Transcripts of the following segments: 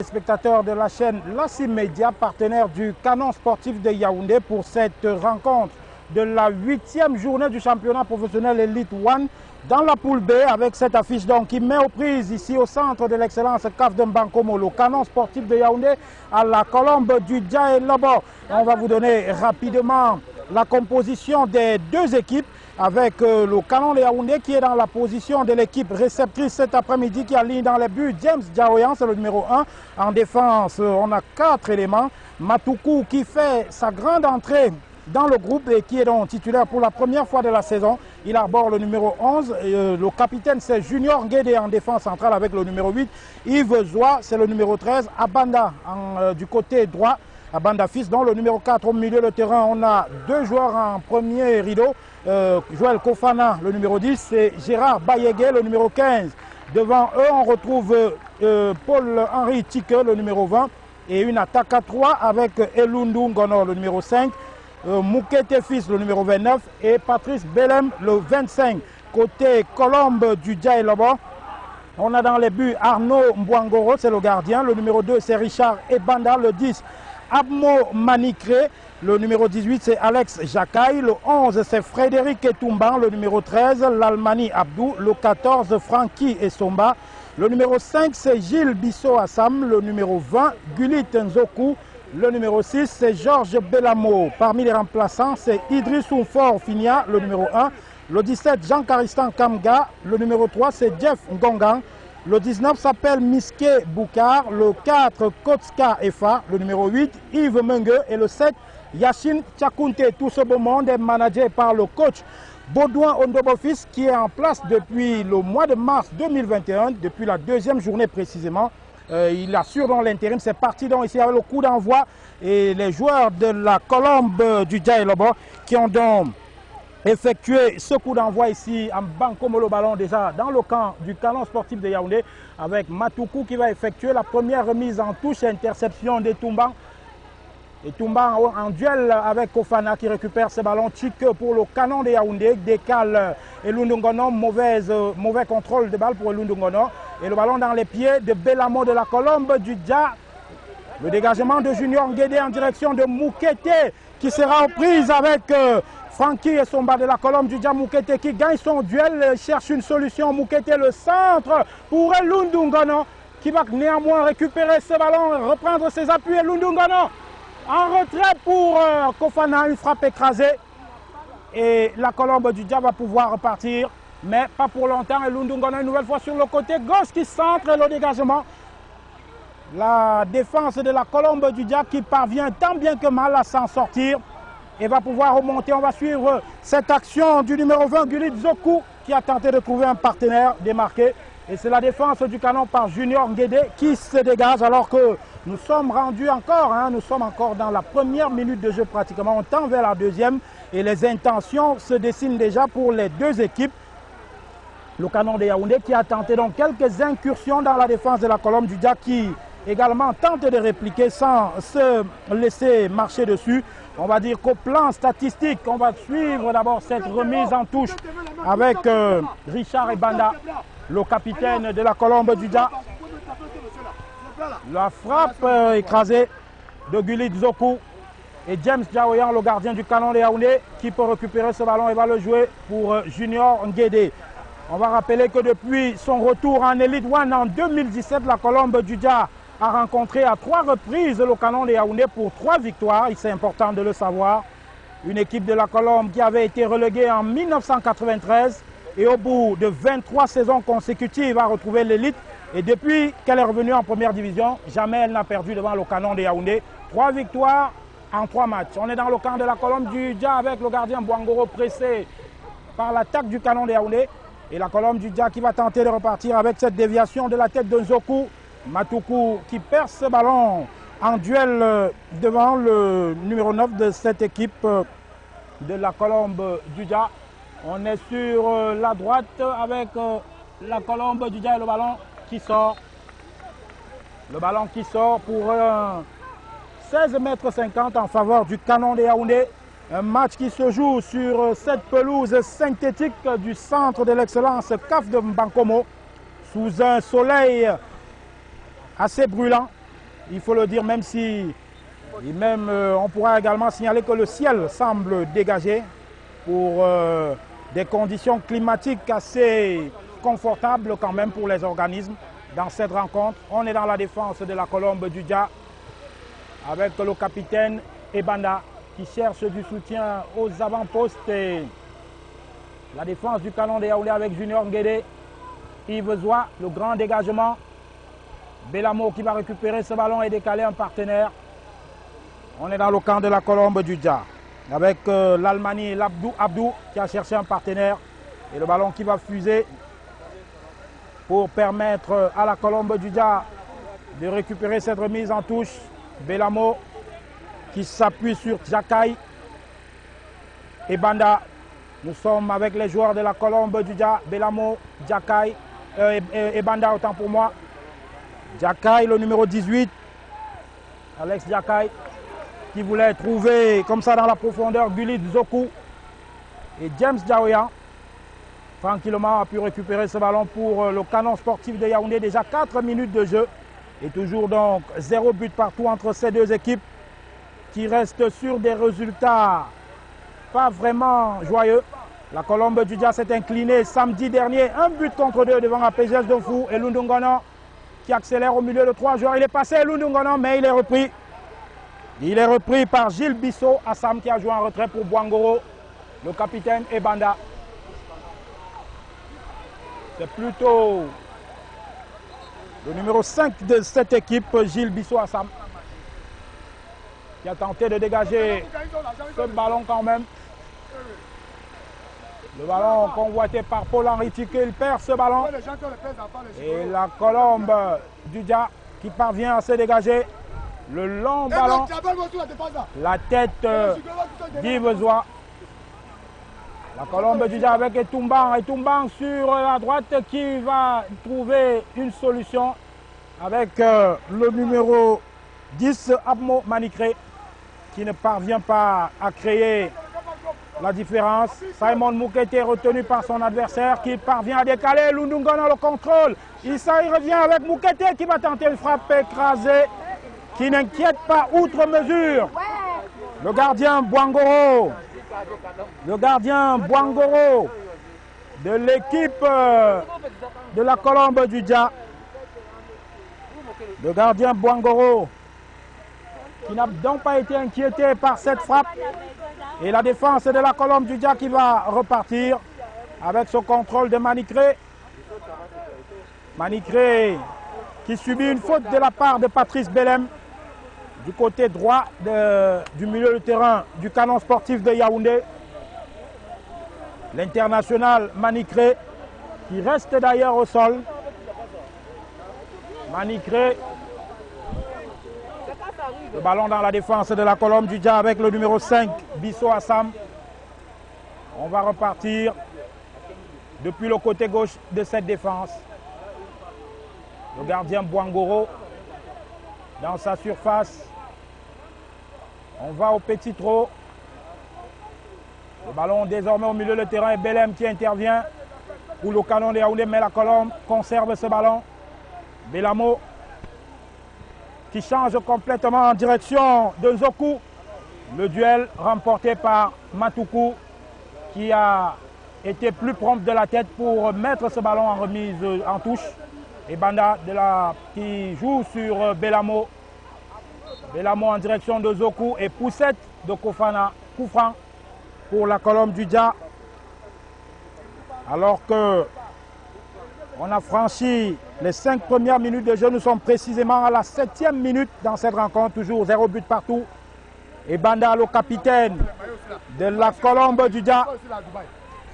Spectateurs de la chaîne Lassi Média, partenaire du Canon Sportif de Yaoundé pour cette rencontre de la 8e journée du championnat professionnel Elite One dans la poule B avec cette affiche donc qui met aux prises ici au centre de l'excellence CAF de Mbankomo, le Canon Sportif de Yaoundé à la Colombe du Djaé Lobo. On va vous donner rapidement la composition des deux équipes avec le Canon de Yaoundé qui est dans la position de l'équipe réceptrice cet après-midi qui aligne dans les buts James Djaoyan, c'est le numéro 1. En défense, on a 4 éléments. Matoukou qui fait sa grande entrée dans le groupe et qui est donc titulaire pour la première fois de la saison. Il arbore le numéro 11. Le capitaine, c'est Junior Nguédé en défense centrale avec le numéro 8. Yves Zoua, c'est le numéro 13. Abanda du côté droit. Abanda Fils, dans le numéro 4 au milieu de terrain. On a deux joueurs en premier rideau. Joël Kofana, le numéro 10, et Gérard Bayégué, le numéro 15. Devant eux, on retrouve Paul-Henri Tike, le numéro 20. Et une attaque à 3 avec Elundu Ngono, le numéro 5. Moukete Fils, le numéro 29. Et Patrice Belem, le 25. Côté Colombe du Djaé Lobo, on a dans les buts Arnaud Mbouangoro, c'est le gardien. Le numéro 2, c'est Richard Ebanda, le 10. Abmo Manicré, le numéro 18 c'est Alex Jakaï, le 11 c'est Frédéric Etumban, le numéro 13 l'Almani Abdou, le 14 Francky Essomba, le numéro 5 c'est Gilles Bisso Assam, le numéro 20 Gulit Nzoku, le numéro 6 c'est Georges Belamo. Parmi les remplaçants c'est Idriss Oumfor Finia, le numéro 1, le 17 Jean-Caristan Kamga, le numéro 3 c'est Jeff Ngongang. Le 19 s'appelle Miske Boukar, le 4 Kotska Efa, le numéro 8 Yves Mengue et le 7 Yacine Tchakounte. Tout ce beau monde est managé par le coach Baudouin Ondobofis qui est en place depuis le mois de mars 2021, depuis la deuxième journée précisément. Il assure dans l'intérim, c'est parti donc ici avec le coup d'envoi et les joueurs de la Colombe du Djaé Lobo qui ont donc effectuer ce coup d'envoi ici en Mbankomo, le ballon déjà dans le camp du Canon Sportif de Yaoundé avec Matoukou qui va effectuer la première remise en touche, interception de Toumban. Et Toumban en duel avec Kofana qui récupère ce ballon. Tchik pour le Canon de Yaoundé, décale Elundu Ngono, mauvais contrôle de balle pour Elundu Ngono. Et le ballon dans les pieds de Belamo de la Colombe du Dja. Le dégagement de Junior Nguédé en direction de Moukete qui sera aux prises avec Francky Essomba de la Colombe du Dja. Moukete qui gagne son duel, cherche une solution. Moukete le centre pour Elundu Ngono qui va néanmoins récupérer ce ballon, reprendre ses appuis. Elundu Ngono en retrait pour Kofana, une frappe écrasée. Et la Colombe du Dja va pouvoir repartir, mais pas pour longtemps. Elundu Ngono une nouvelle fois sur le côté gauche qui centre le dégagement. La défense de la Colombe du Dja qui parvient tant bien que mal à s'en sortir et va pouvoir remonter. On va suivre cette action du numéro 20, Gulit Zoku, qui a tenté de trouver un partenaire démarqué. Et c'est la défense du Canon par Junior Nguédé qui se dégage alors que nous sommes rendus encore, nous sommes encore dans la première minute de jeu pratiquement. On tend vers la deuxième et les intentions se dessinent déjà pour les deux équipes. Le Canon de Yaoundé qui a tenté donc quelques incursions dans la défense de la Colombe du Dja qui également tente de répliquer sans se laisser marcher dessus. On va dire qu'au plan statistique, on va suivre d'abord cette remise en touche avec Richard Ebanda, le capitaine de la Colombe du Dja. La frappe écrasée de Gulit Zoku et James Djaoyan, le gardien du Canon de Yaoundé, qui peut récupérer ce ballon et va le jouer pour Junior Nguédé. On va rappeler que depuis son retour en Elite One en 2017, la Colombe du Dja a rencontré à 3 reprises le Canon de Yaoundé pour 3 victoires. C'est important de le savoir. Une équipe de la Colombe qui avait été reléguée en 1993 et au bout de 23 saisons consécutives a retrouvé l'élite. Et depuis qu'elle est revenue en première division, jamais elle n'a perdu devant le Canon de Yaoundé. 3 victoires en 3 matchs. On est dans le camp de la Colombe du Dja avec le gardien Mbouangoro pressé par l'attaque du Canon de Yaoundé. Et la Colombe du Dja qui va tenter de repartir avec cette déviation de la tête de Nzoku. Matoukou qui perce ce ballon en duel devant le numéro 9 de cette équipe de la Colombe du Dja. On est sur la droite avec la Colombe du Dja et le ballon qui sort. Le ballon qui sort pour 16,50 m en faveur du Canon de Yaoundé. Un match qui se joue sur cette pelouse synthétique du centre de l'excellence CAF de Mbankomo sous un soleil assez brûlant. il faut le dire, même si on pourra également signaler que le ciel semble dégagé pour des conditions climatiques assez confortables quand même pour les organismes dans cette rencontre. On est dans la défense de la Colombe du Dja avec le capitaine Ebanda qui cherche du soutien aux avant-postes et la défense du Canon de Yaoundé avec Junior Nguédé, Yves Zoua, le grand dégagement. Belamo qui va récupérer ce ballon et décaler un partenaire. On est dans le camp de la Colombe du Dja avec l'Almani Abdou qui a cherché un partenaire et le ballon qui va fuser pour permettre à la Colombe du Dja de récupérer cette remise en touche. Belamo qui s'appuie sur Jakai et Banda. Nous sommes avec les joueurs de la Colombe du Dja, Belamo, Jakai et Banda autant pour moi. Jakai, le numéro 18, Alex Jakai, qui voulait trouver comme ça dans la profondeur Gulid Zoku et James Jaoya. Tranquillement a pu récupérer ce ballon pour le Canon sportif de Yaoundé. Déjà 4 minutes de jeu et toujours donc 0 but partout entre ces deux équipes qui restent sur des résultats pas vraiment joyeux. La Colombe du Dja s'est inclinée samedi dernier, 1 but contre 2 devant la PGS de Fou et Lundungono qui accélère au milieu de 3 joueurs. Il est passé Lundungono mais il est repris. Il est repris par Gilles Bissot, Assam qui a joué en retrait pour Bouangoro, le capitaine Ebanda. C'est plutôt le numéro 5 de cette équipe, Gilles Bissot Assam, qui a tenté de dégager ce ballon quand même. Le ballon convoité par Paul-Henri Tiquet, il perd ce ballon. Et la Colombe du Dja qui parvient à se dégager. Le long ballon, la tête d'Yves Zoua. La Colombe du Dja avec Etumbang sur la droite qui va trouver une solution avec le numéro 10, Abmo Manicré, qui ne parvient pas à créer la différence. Simon Moukete est retenu par son adversaire qui parvient à décaler. Lundungono le contrôle. Issa il revient avec Moukete qui va tenter une frappe écrasée qui n'inquiète pas outre mesure. Le gardien Bouangoro. Le gardien Bouangoro de l'équipe de la Colombe du Dja. Le gardien Bouangoro qui n'a donc pas été inquiété par cette frappe. Et la défense de la Colombe du Dja qui va repartir avec ce contrôle de Manicré. Manicré qui subit une faute de la part de Patrice Belem du côté droit du milieu de terrain du Canon sportif de Yaoundé. L'international Manicré qui reste d'ailleurs au sol. Manicré. Le ballon dans la défense de la Colombe du Dja avec le numéro 5, Bissot Assam. On va repartir depuis le côté gauche de cette défense. Le gardien Bouangoro dans sa surface. On va au petit trot. Le ballon désormais au milieu de terrain et Belem qui intervient pour le Canon de Yaoundé, mais la Colombe conserve ce ballon. Belamo qui change complètement en direction de Zoku. Le duel remporté par Matoukou qui a été plus prompt de la tête pour mettre ce ballon en remise en touche. Et Banda qui joue sur Belamo. Belamo en direction de Zoku et poussette de Kofana. Coup franc pour la Colombe du Dja. Alors que on a franchi les 5 premières minutes de jeu. Nous sommes précisément à la 7e minute dans cette rencontre. Toujours 0 but partout. Et Banda, le capitaine de la Colombe du Dja,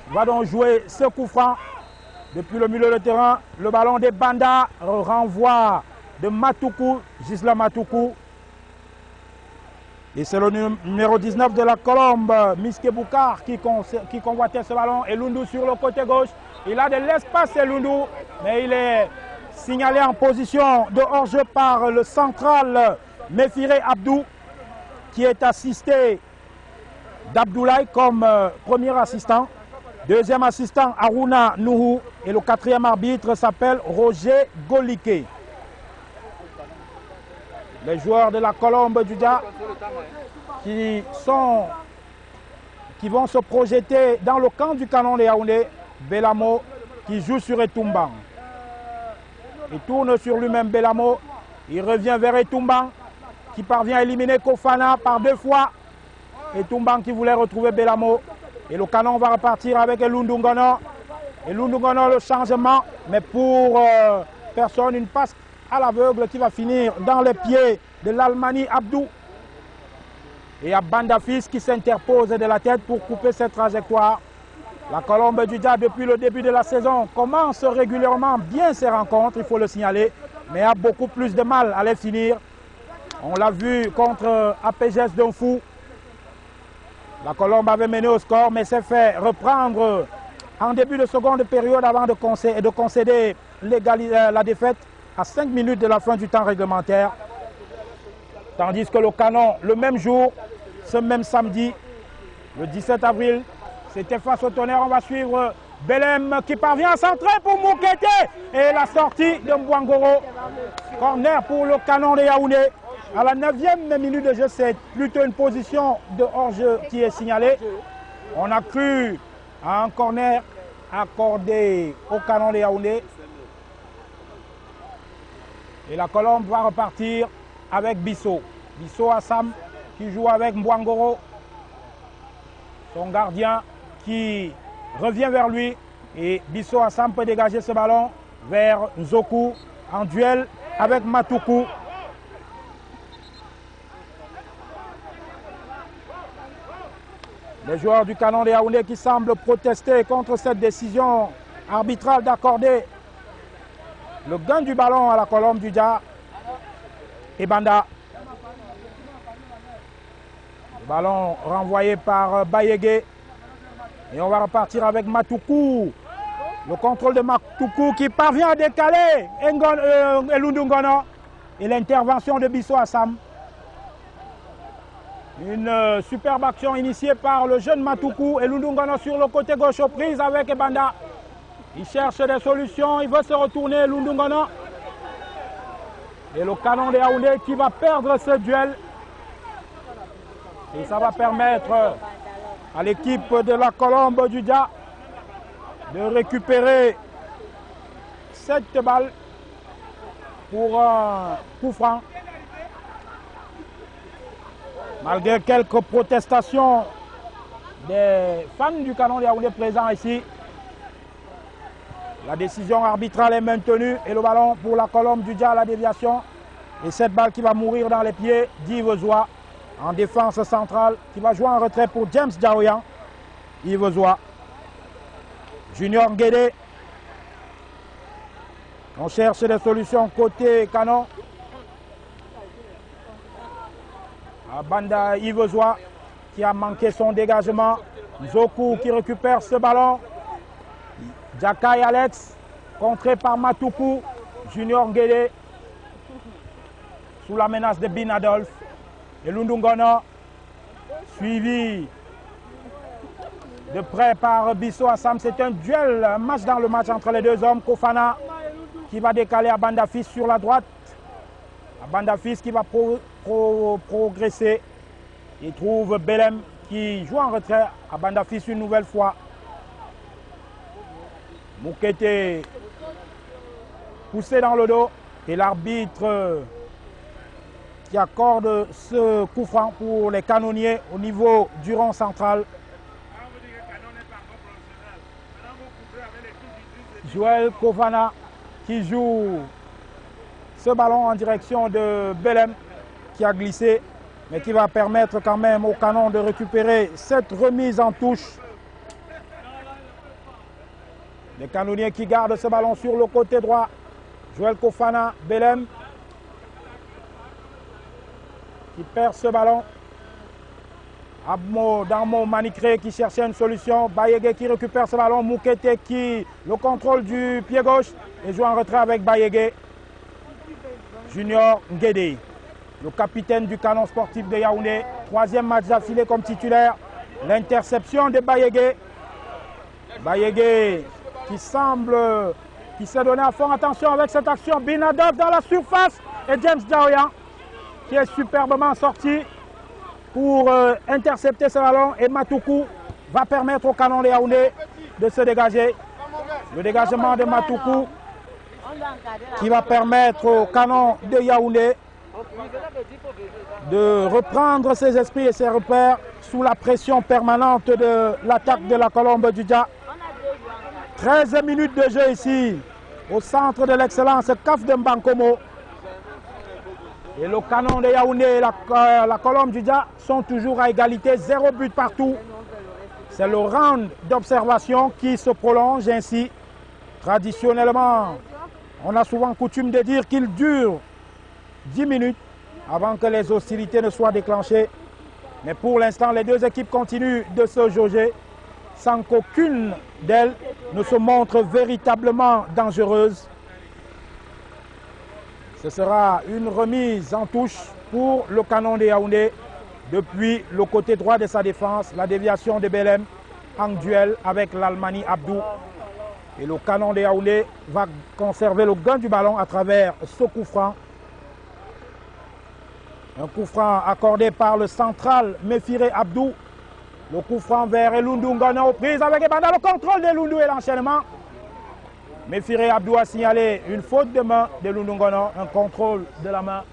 va donc jouer ce coup franc depuis le milieu de terrain. Le ballon de Banda renvoie de Matoukou, Gisela Matoukou. Et c'est le numéro 19 de la Colombe, Miske Boukar, qui convoitait ce ballon. Et Lundu sur le côté gauche. Il a de l'espace, c'est Lundu, mais il est signalé en position de hors-jeu par le central Méfiré Abdou, qui est assisté d'Abdoulaye comme premier assistant. Deuxième assistant, Aruna Nuhu. Et le 4e arbitre s'appelle Roger Golike. Les joueurs de la Colombe du Dia qui vont se projeter dans le camp du Canon de Yaoundé. Belamo qui joue sur Etumban. Il tourne sur lui-même Belamo. Il revient vers Etumban qui parvient à éliminer Kofana par 2 fois. Etumban qui voulait retrouver Belamo. Et le Canon va repartir avec Elundungono. Elundungono, le changement, mais pour personne, une passe à l'aveugle qui va finir dans les pieds de l'Almani Abdou. Et à Bandafis qui s'interpose de la tête pour couper cette trajectoire. La Colombe du Dia, depuis le début de la saison, commence régulièrement bien ses rencontres, il faut le signaler, mais a beaucoup plus de mal à les finir. On l'a vu contre APGS Donfou. La Colombe avait mené au score, mais s'est fait reprendre en début de seconde période avant de concéder la défaite à 5 minutes de la fin du temps réglementaire. Tandis que le Canon, le même jour, ce même samedi, le 17 avril, c'était face au Tonnerre. On va suivre Belem qui parvient à centrer pour Moukete. Et la sortie de Mbouangoro. Corner pour le Canon de Yaoundé. À la 9e minute de jeu, c'est plutôt une position de hors-jeu qui est signalée. On a cru à un corner accordé au Canon de Yaoundé. Et la Colombe va repartir avec Bisso. Bisso Assam qui joue avec Mbouangoro. Son gardien qui revient vers lui. Et Bisso Assam peut dégager ce ballon vers Nzoku en duel avec Matoukou. Les joueurs du Canon de Yaoundé qui semblent protester contre cette décision arbitrale d'accorder le gain du ballon à la Colombe du Dia. Et Banda. Le ballon renvoyé par Bayege. Et on va repartir avec Matoukou. Le contrôle de Matoukou qui parvient à décaler Elundungono. Et l'intervention de Bisso Assam. Une superbe action initiée par le jeune Matoukou. Elundungono sur le côté gauche aux prises avec Ebanda. Il cherche des solutions, il veut se retourner, Elundungono. Et le Canon de Yaoundé qui va perdre ce duel. Et ça va permettre à l'équipe de la Colombe du Dia de récupérer cette balle pour un coup franc. Malgré quelques protestations des fans du Canon de Yaoundé présents ici, la décision arbitrale est maintenue et le ballon pour la Colombe du Dia à la déviation. Et cette balle qui va mourir dans les pieds d'Yves Zoua en défense centrale, qui va jouer en retrait pour James Djaoyan. Yves Zoua. Junior Guédé. On cherche des solutions côté Canon. Banda Yves Zoua qui a manqué son dégagement. Zoku qui récupère ce ballon. Jakai Alex, contré par Matoukou. Junior Guédé, sous la menace de Bin Adolphe. Et Elundungono, suivi de près par Bisso Assam. C'est un duel, un match dans le match entre les deux hommes. Kofana qui va décaler à Bandafis sur la droite. À Bandafis qui va progresser. Il trouve Belem qui joue en retrait à Bandafis une nouvelle fois. Moukete poussé dans le dos et l'arbitre qui accorde ce coup franc pour les canonniers au niveau du rond central. Joël Kofana qui joue ce ballon en direction de Belem qui a glissé mais qui va permettre quand même au Canon de récupérer cette remise en touche. Les canonniers qui gardent ce ballon sur le côté droit. Joël Kofana, Belem qui perd ce ballon. Damo Manicré qui cherchait une solution. Bayege qui récupère ce ballon. Moukete qui le contrôle du pied gauche et joue en retrait avec Bayege. Junior Nguédé, le capitaine du Canon sportif de Yaoundé. 3e match d'affilée comme titulaire. L'interception de Bayege. Bayege qui s'est donné à fond. Attention avec cette action. Bin Adolphe dans la surface et James Djaoyan qui est superbement sorti pour intercepter ce ballon. Et Matoukou va permettre au canon de Yaoundé de se dégager. Le dégagement de Matoukou qui va permettre au canon de Yaoundé de reprendre ses esprits et ses repères sous la pression permanente de l'attaque de la Colombe du Dja. 13 minutes de jeu ici au centre de l'excellence CAF de Mbankomo. Et le canon de Yaoundé et la Colombe du Dja sont toujours à égalité, 0 but partout. C'est le round d'observation qui se prolonge ainsi. Traditionnellement, on a souvent coutume de dire qu'il dure 10 minutes avant que les hostilités ne soient déclenchées. Mais pour l'instant, les deux équipes continuent de se jauger sans qu'aucune d'elles ne se montre véritablement dangereuse. Ce sera une remise en touche pour le canon de Yaoundé depuis le côté droit de sa défense. La déviation de Belém en duel avec l'Almani Abdou. Et le canon de Yaoundé va conserver le gain du ballon à travers ce coup franc. Un coup franc accordé par le central Méfiré Abdou. Le coup franc vers Elundu Ngono, prise avec Ebanda, le contrôle d'Elundu et l'enchaînement. Méfiré Abdou a signalé une faute de main d'Elundu Ngono, un contrôle de la main.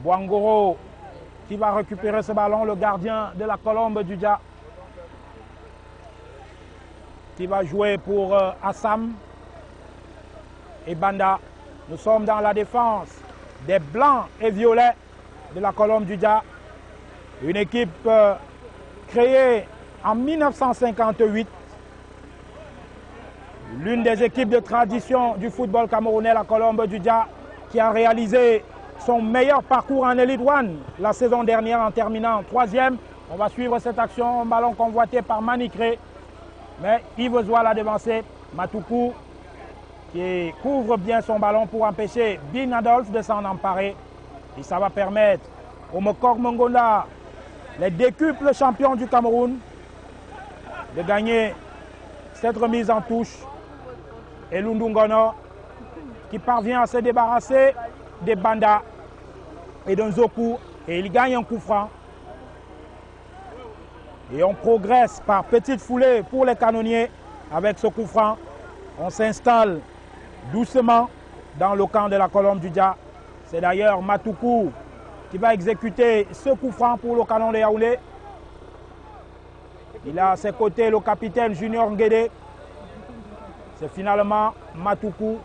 Bouangoro qui va récupérer ce ballon, le gardien de la Colombe du Dja, qui va jouer pour Assam et Banda. Nous sommes dans la défense des blancs et violets de la Colombe du Dja. Une équipe créée en 1958. L'une des équipes de tradition du football camerounais, la Colombe du Dja, qui a réalisé son meilleur parcours en Elite One la saison dernière en terminant 3e. On va suivre cette action, un ballon convoité par Manikré. Mais Yves Zoua l'a devancé. Matoukou qui couvre bien son ballon pour empêcher Bin Adolphe de s'en emparer. Et ça va permettre au Mokok Mongonda, les décuples champions du Cameroun, de gagner cette remise en touche. Et Elundu Ngono qui parvient à se débarrasser des Banda et d'un Zoku. Et il gagne un coup franc. Et on progresse par petite foulée pour les canonniers avec ce coup franc. On s'installe doucement dans le camp de la Colombe du Dja. C'est d'ailleurs Matoukou qui va exécuter ce coup franc pour le canon de Yaoundé. Il a à ses côtés le capitaine Junior Nguédé. C'est finalement Matoukou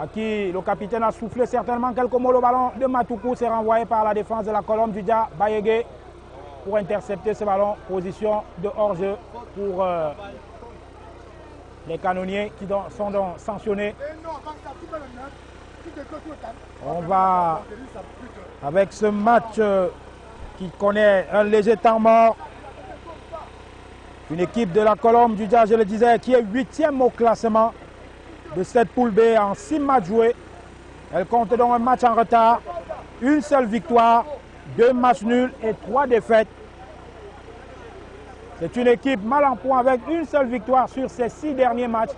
à qui le capitaine a soufflé certainement quelques mots. Le ballon de Matoukou s'est renvoyé par la défense de la Colombe du Dja. Bayégué pour intercepter ce ballon. Position de hors-jeu pour les canonniers qui sont donc sanctionnés. On va, avec ce match qui connaît un léger temps mort, une équipe de la Colombe du Dja, je le disais, qui est 8e au classement de cette poule B en 6 matchs joués. Elle compte donc un match en retard, une seule victoire, 2 matchs nuls et 3 défaites. C'est une équipe mal en point avec une seule victoire sur ses 6 derniers matchs.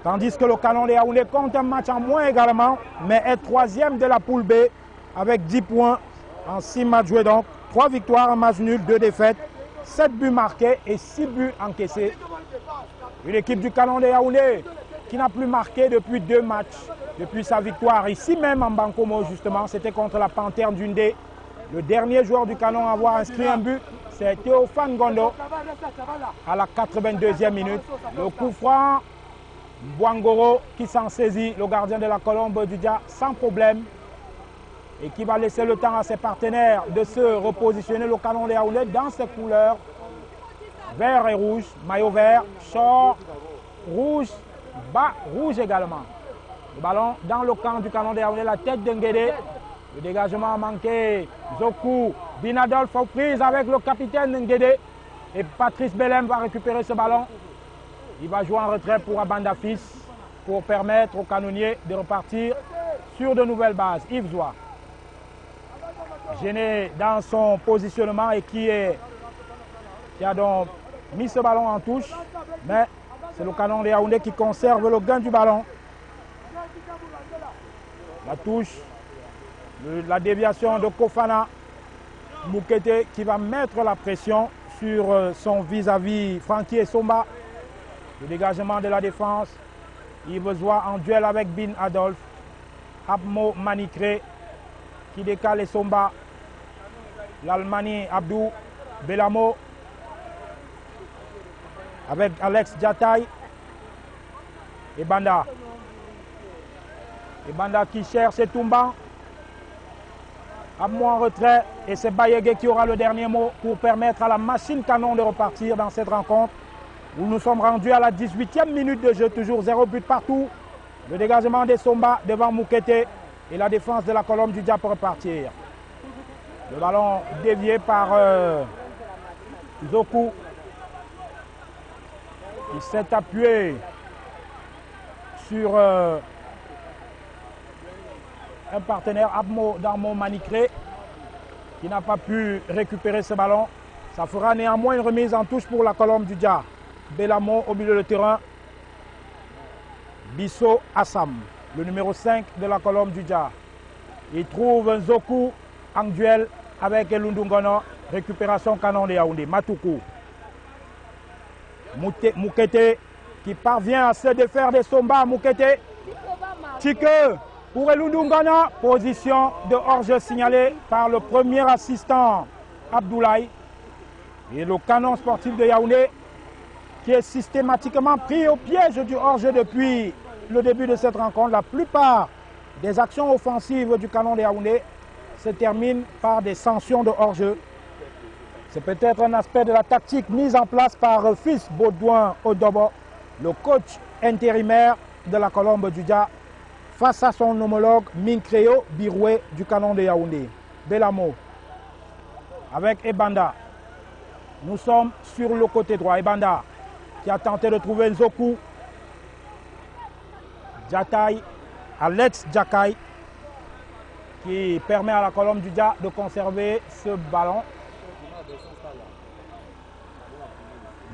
Tandis que le canon de Yaoundé compte un match en moins également, mais est 3e de la poule B avec 10 points en 6 matchs joués. Donc 3 victoires, un match nul, 2 défaites, 7 buts marqués et 6 buts encaissés. Une équipe du canon de Yaoundé qui n'a plus marqué depuis 2 matchs, depuis sa victoire ici même en Bankomo justement. C'était contre la Panthère d'Undé. Le dernier joueur du canon à avoir inscrit un but, c'est Théophane Gondo à la 82e minute. Le coup franc, Bouangoro qui s'en saisit, le gardien de la Colombe du Dja, sans problème. Et qui va laisser le temps à ses partenaires de se repositionner. Le canon de Yaoundé dans ses couleurs, vert et rouge, maillot vert, short, rouge, bas rouge également. Le ballon dans le camp du canon de Yaoundé, la tête de Nguédé. Le dégagement a manqué. Zoku, Bin Adolphe aux prises avec le capitaine Nguédé. Et Patrice Belém va récupérer ce ballon. Il va jouer en retrait pour Abanda Fils pour permettre aux canonniers de repartir sur de nouvelles bases. Yves Zoua, gêné dans son positionnement et qui a donc mis ce ballon en touche. Mais c'est le canon de Yaoundé qui conserve le gain du ballon. La touche La déviation de Kofana. Moukete qui va mettre la pression sur son vis-à-vis Frankie Essomba. Le dégagement de la défense. Yves Zoua en duel avec Bin Adolphe. Abmo Manikre qui décale Essomba. L'Almani Abdou. Belamo avec Alex Jataï. Et Banda. Et Banda qui cherche Toumban. Abmo en retrait. Et c'est Bayege qui aura le dernier mot pour permettre à la machine canon de repartir dans cette rencontre. Où nous sommes rendus à la 18e minute de jeu. Toujours 0 but partout. Le dégagement des Somba devant Moukete. Et la défense de la colonne du Dia pour repartir. Le ballon dévié par Zoku. Il s'est appuyé sur un partenaire, Abmo Darmo Manikre, qui n'a pas pu récupérer ce ballon. Ça fera néanmoins une remise en touche pour la colonne du Dia. Belamo au milieu de terrain. Bisso Assam, le numéro 5 de la colonne du Dia. Il trouve Zoku en duel avec Lundungono. Récupération canon de Yaoundé. Matoukou. Moukete qui parvient à se défaire des Somba. Moukete. Tike pour Lundungono. Position de hors-jeu signalée par le premier assistant Abdoulaye. Et le canon sportif de Yaoundé qui est systématiquement pris au piège du hors-jeu depuis le début de cette rencontre. La plupart des actions offensives du canon de Yaoundé se terminent par des sanctions de hors-jeu. C'est peut-être un aspect de la tactique mise en place par Fils Baudouin Odobo, le coach intérimaire de la Colombe du Dia, face à son homologue Minkreo Biroué du canon de Yaoundé. Belamo avec Ebanda. Nous sommes sur le côté droit. Ebanda qui a tenté de trouver Nzoku. Jataï, Alex Jakai, qui permet à la colonne du Dia de conserver ce ballon.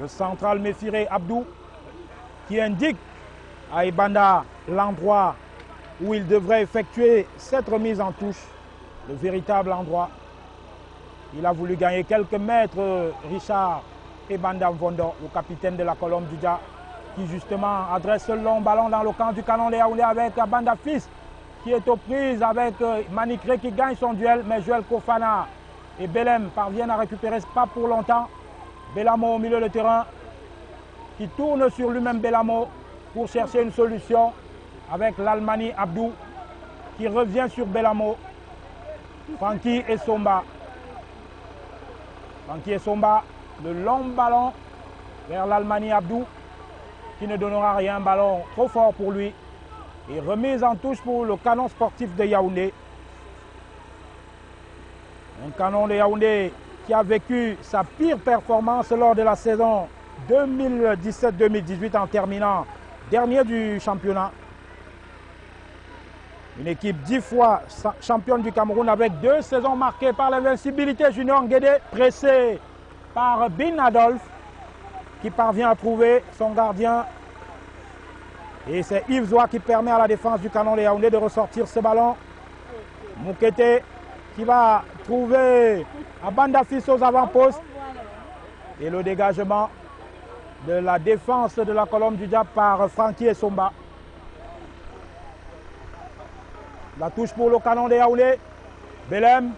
Le central Méfiré Abdou qui indique à Ebanda l'endroit où il devrait effectuer cette remise en touche, le véritable endroit. Il a voulu gagner quelques mètres, Richard Ebanda Mvondo, le capitaine de la colonne du Dia, qui justement adresse le long ballon dans le camp du canon de Yaoundé avec Abanda Fils qui est aux prises avec Manikre qui gagne son duel, mais Joël Kofana et Belem parviennent à récupérer pas pour longtemps. Belamo au milieu de terrain qui tourne sur lui-même Belamo pour chercher une solution avec l'Almani Abdou qui revient sur Belamo. Frankie Essomba. Frankie Essomba, le long ballon vers l'Almani Abdou qui ne donnera rien, un ballon trop fort pour lui. Et remise en touche pour le canon sportif de Yaoundé. Un canon de Yaoundé qui a vécu sa pire performance lors de la saison 2017-2018 en terminant dernier du championnat. Une équipe 10 fois championne du Cameroun avec 2 saisons marquées par l'invincibilité. Junior Nguédé pressé par Bin Adolphe qui parvient à trouver son gardien. Et c'est Yves Zoua qui permet à la défense du canon de Yaoundé de ressortir ce ballon. Moukete qui va trouver Abanda Fils aux avant-postes. Et le dégagement de la défense de la colonne du Dia par Frankie Essomba. La touche pour le canon de Yaoundé. Belem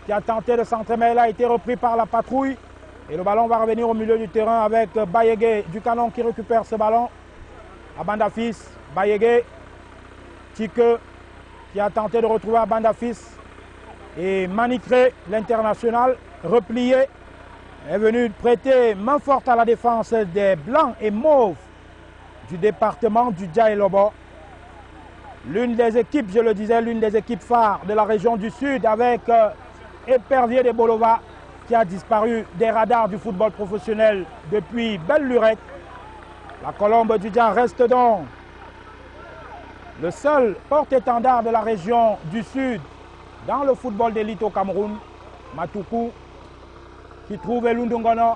qui a tenté de centrer, mais elle a été repris par la patrouille. Et le ballon va revenir au milieu du terrain avec Bayege du canon qui récupère ce ballon. Abanda Fils, Bayege, Tike qui a tenté de retrouver Abanda Fils. Et Manikre, l'international, replié, est venu prêter main forte à la défense des Blancs et Mauves du département du Dia et Lobo. L'une des équipes, je le disais, l'une des équipes phares de la région du Sud avec Épervier de Bolova qui a disparu des radars du football professionnel depuis belle lurette. La Colombe du Dia reste donc le seul porte-étendard de la région du Sud dans le football d'élite au Cameroun. Matoukou qui trouve Lundungono,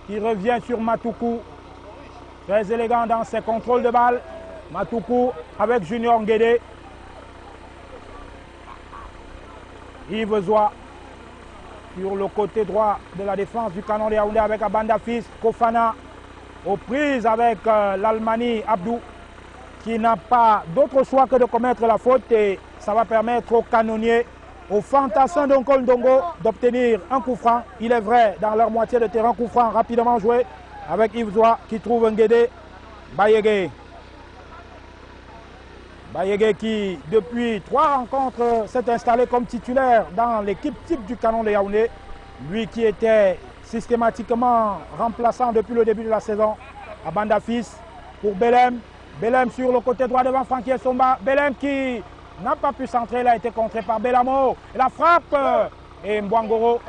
qui revient sur Matoukou. Très élégant dans ses contrôles de balle. Matoukou avec Junior Nguédé. Yves Zoua sur le côté droit de la défense du Canon de Yaoundé avec Abanda Fils, Kofana aux prises avec l'Almani Abdou qui n'a pas d'autre choix que de commettre la faute et ça va permettre aux canonniers, aux fantassins d'Onkol Ndongo d'obtenir un coup franc. Il est vrai, dans leur moitié de terrain, coup franc rapidement joué avec Yves Zoua qui trouve Nguédé. Bayégué. Bayégué qui, depuis 3 rencontres, s'est installé comme titulaire dans l'équipe type du Canon de Yaoundé. Lui qui était systématiquement remplaçant depuis le début de la saison. Abanda Fils pour Belem. Belem sur le côté droit devant Francky Essomba. Belem qui n'a pas pu centrer, il a été contré par Belamo. La frappe et Mbouangoro.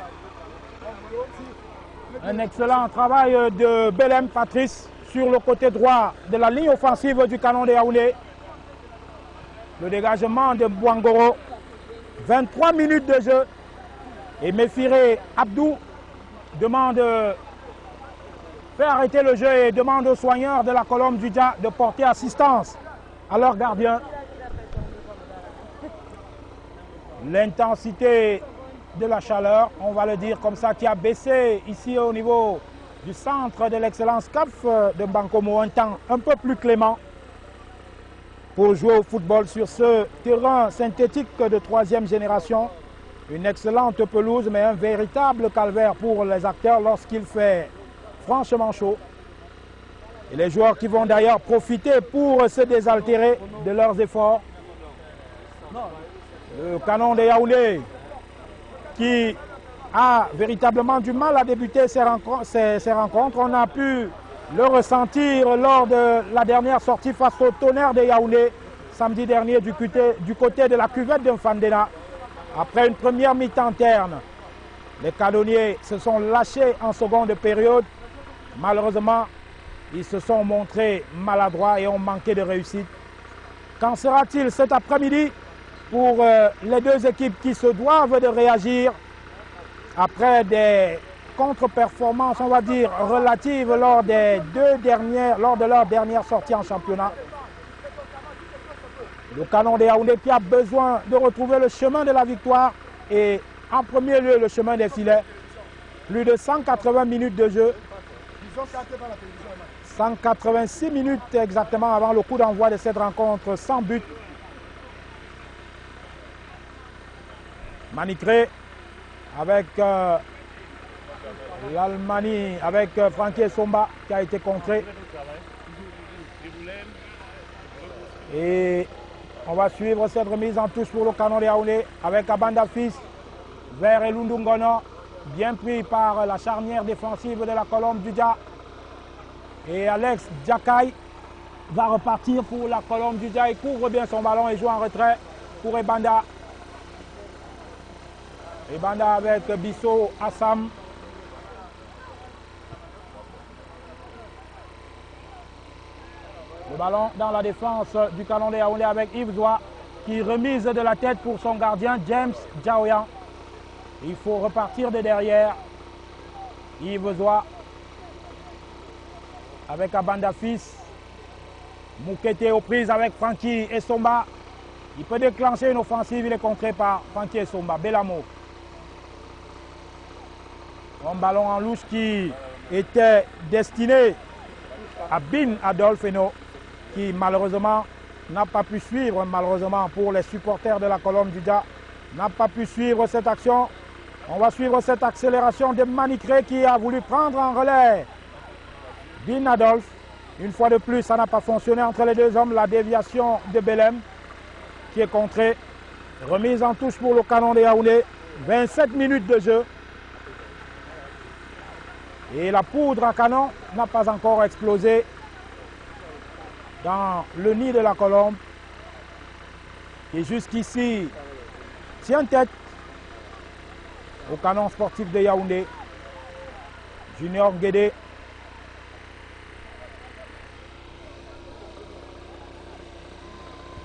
Un excellent travail de Belem Patrice sur le côté droit de la ligne offensive du Canon de Yaoundé. Le dégagement de Mbouangoro. 23 minutes de jeu. Et Méfiré Abdou demande fait arrêter le jeu et demande aux soigneurs de la Colombe du Dja de porter assistance à leur gardien. L'intensité de la chaleur, on va le dire comme ça, qui a baissé ici au niveau du centre de l'excellence CAF de Bankomo, un temps un peu plus clément pour jouer au football sur ce terrain synthétique de 3e génération. Une excellente pelouse, mais un véritable calvaire pour les acteurs lorsqu'il fait franchement chaud. Et les joueurs qui vont d'ailleurs profiter pour se désaltérer de leurs efforts. Le Canon de Yaoundé qui a véritablement du mal à débuter ces rencontres. On a pu le ressentir lors de la dernière sortie face au Tonnerre de Yaoundé samedi dernier du côté de la cuvette de Mfandena. Après une première mi-temps terne, les canonniers se sont lâchés en seconde période. Malheureusement, ils se sont montrés maladroits et ont manqué de réussite. Qu'en sera-t-il cet après-midi pour les deux équipes qui se doivent de réagir après des contre-performances, on va dire, relatives lors de leur dernière sortie en championnat? Le Canon de Yaoundé qui a besoin de retrouver le chemin de la victoire et en premier lieu le chemin des filets. Plus de 180 minutes de jeu. 186 minutes exactement avant le coup d'envoi de cette rencontre sans but. Manicré avec l'Almani, avec Francky Essomba qui a été contré. Et on va suivre cette remise en touche pour le Canon de Yaoundé avec Abanda Fils vers Elundu Ngono, bien pris par la charnière défensive de la Colombe du Dja. Et Alex Djakai va repartir pour la Colombe du Dja. Il couvre bien son ballon et joue en retrait pour Ebanda. Ebanda avec Bissot Assam. Le ballon dans la défense du Canon de Yaoundé avec Yves Zoua qui remise de la tête pour son gardien James Djaoyan. Il faut repartir de derrière. Yves Zoua avec Abanda Fils. Moukete aux prises avec Francky Essomba. Il peut déclencher une offensive, il est contré par Francky Essomba. Belamo. Un ballon en louche qui était destiné à Bin Adolfeno, qui malheureusement n'a pas pu suivre, malheureusement pour les supporters de la Colombe du Dja, n'a pas pu suivre cette action. On va suivre cette accélération de Manicré qui a voulu prendre en relais Bin Adolphe. Une fois de plus, ça n'a pas fonctionné entre les deux hommes. La déviation de Belem qui est contrée. Remise en touche pour le Canon de Yaoundé. 27 minutes de jeu. Et la poudre à canon n'a pas encore explosé dans le nid de la Colombe, qui jusqu'ici tient tête au Canon sportif de Yaoundé. Junior Guédé.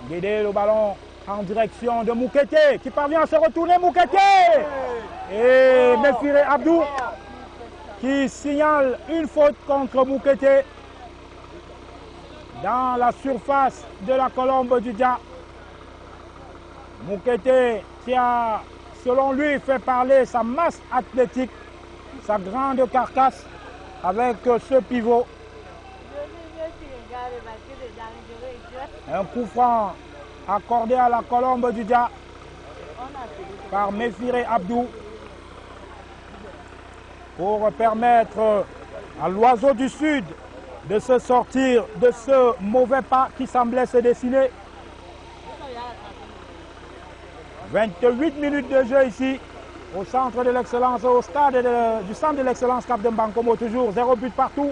Guédé, le ballon en direction de Moukete qui parvient à se retourner. Moukete et Méfiré Abdou qui signale une faute contre Moukete dans la surface de la Colombe du Dja. Moukete qui a selon lui, fait parler sa masse athlétique, sa grande carcasse avec ce pivot. Un coup franc accordé à la Colombe du Dia par Méfiré Abdou pour permettre à l'Oiseau du Sud de se sortir de ce mauvais pas qui semblait se dessiner. 28 minutes de jeu ici au centre de l'excellence, au stade du centre de l'excellence Cap de Mbankomo, toujours 0 but partout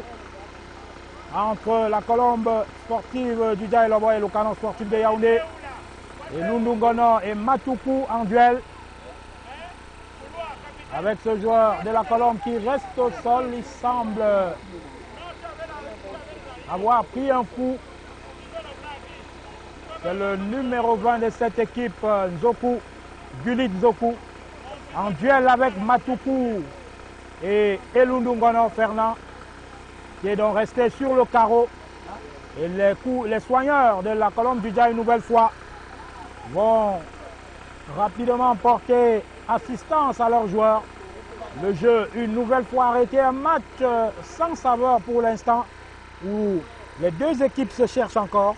entre la Colombe sportive du Dia et le Canon sportif de Yaoundé. Et Lundungono et Matoukou en duel. Avec ce joueur de la Colombe qui reste au sol, il semble avoir pris un coup. C'est le numéro 20 de cette équipe, Nzoku, Gulit Nzoku, en duel avec Matoukou et Elundungono Fernand, qui est donc resté sur le carreau. Et les soigneurs de la Colombe du Dia, une nouvelle fois, vont rapidement porter assistance à leurs joueurs. Le jeu, une nouvelle fois arrêté, un match sans saveur pour l'instant, où les deux équipes se cherchent encore.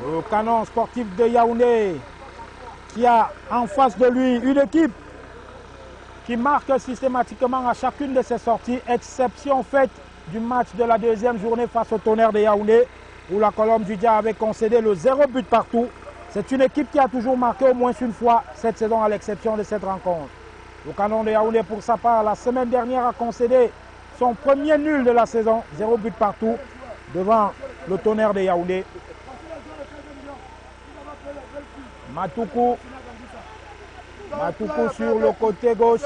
Le Canon sportif de Yaoundé qui a en face de lui une équipe qui marque systématiquement à chacune de ses sorties, exception faite du match de la deuxième journée face au Tonnerre de Yaoundé, où la Colombe du Dia avait concédé le 0 but partout. C'est une équipe qui a toujours marqué au moins une fois cette saison, à l'exception de cette rencontre. Le Canon de Yaoundé, pour sa part, la semaine dernière, a concédé son premier nul de la saison, 0 but partout, devant le Tonnerre de Yaoundé. Matoukou sur le côté gauche.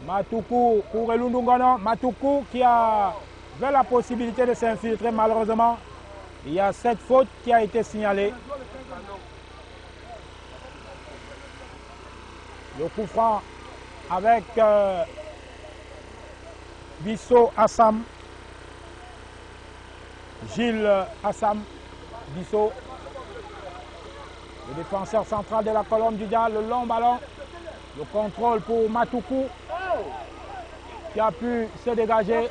Matoukou pour Elundungono. Matoukou qui avait la possibilité de s'infiltrer, malheureusement. Il y a cette faute qui a été signalée. Le coup franc avec Bisso Assam. Gilles Assam. Bisso. Le défenseur central de la Colombe du Dia, le long ballon. Le contrôle pour Matoukou qui a pu se dégager.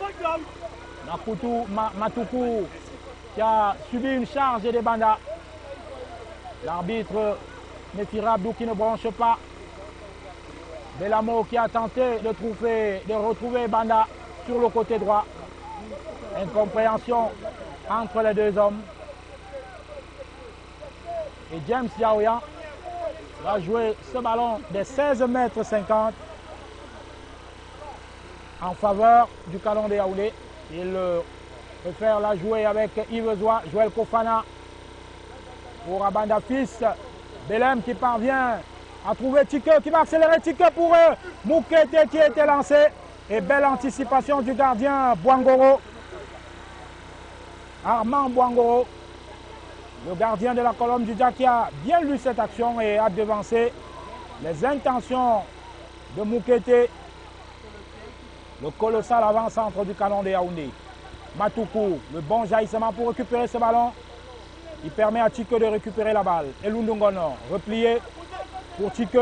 Matoukou qui a subi une charge des bandas. L'arbitre Méfiré Abdou qui ne branche pas. Belamo qui a tenté de retrouver Banda sur le côté droit. Incompréhension entre les deux hommes. Et James Yaoyan va jouer ce ballon des 16 mètres 50 en faveur du Canon de Yaoundé. Il préfère la jouer avec Yves Zoua, Joël Kofana pour Abanda Fils. Belem qui parvient à trouver Tike, qui va accélérer Tike pour Moukete qui a été lancé. Et belle anticipation du gardien Bouangoro. Armand Bouangoro, le gardien de la Colombe du Dia, qui a bien lu cette action et a devancé les intentions de Moukete, le colossal avant-centre du Canon de Yaoundé. Matoukou, le bon jaillissement pour récupérer ce ballon. Il permet à Tike de récupérer la balle. Elundungono, replié pour Tike,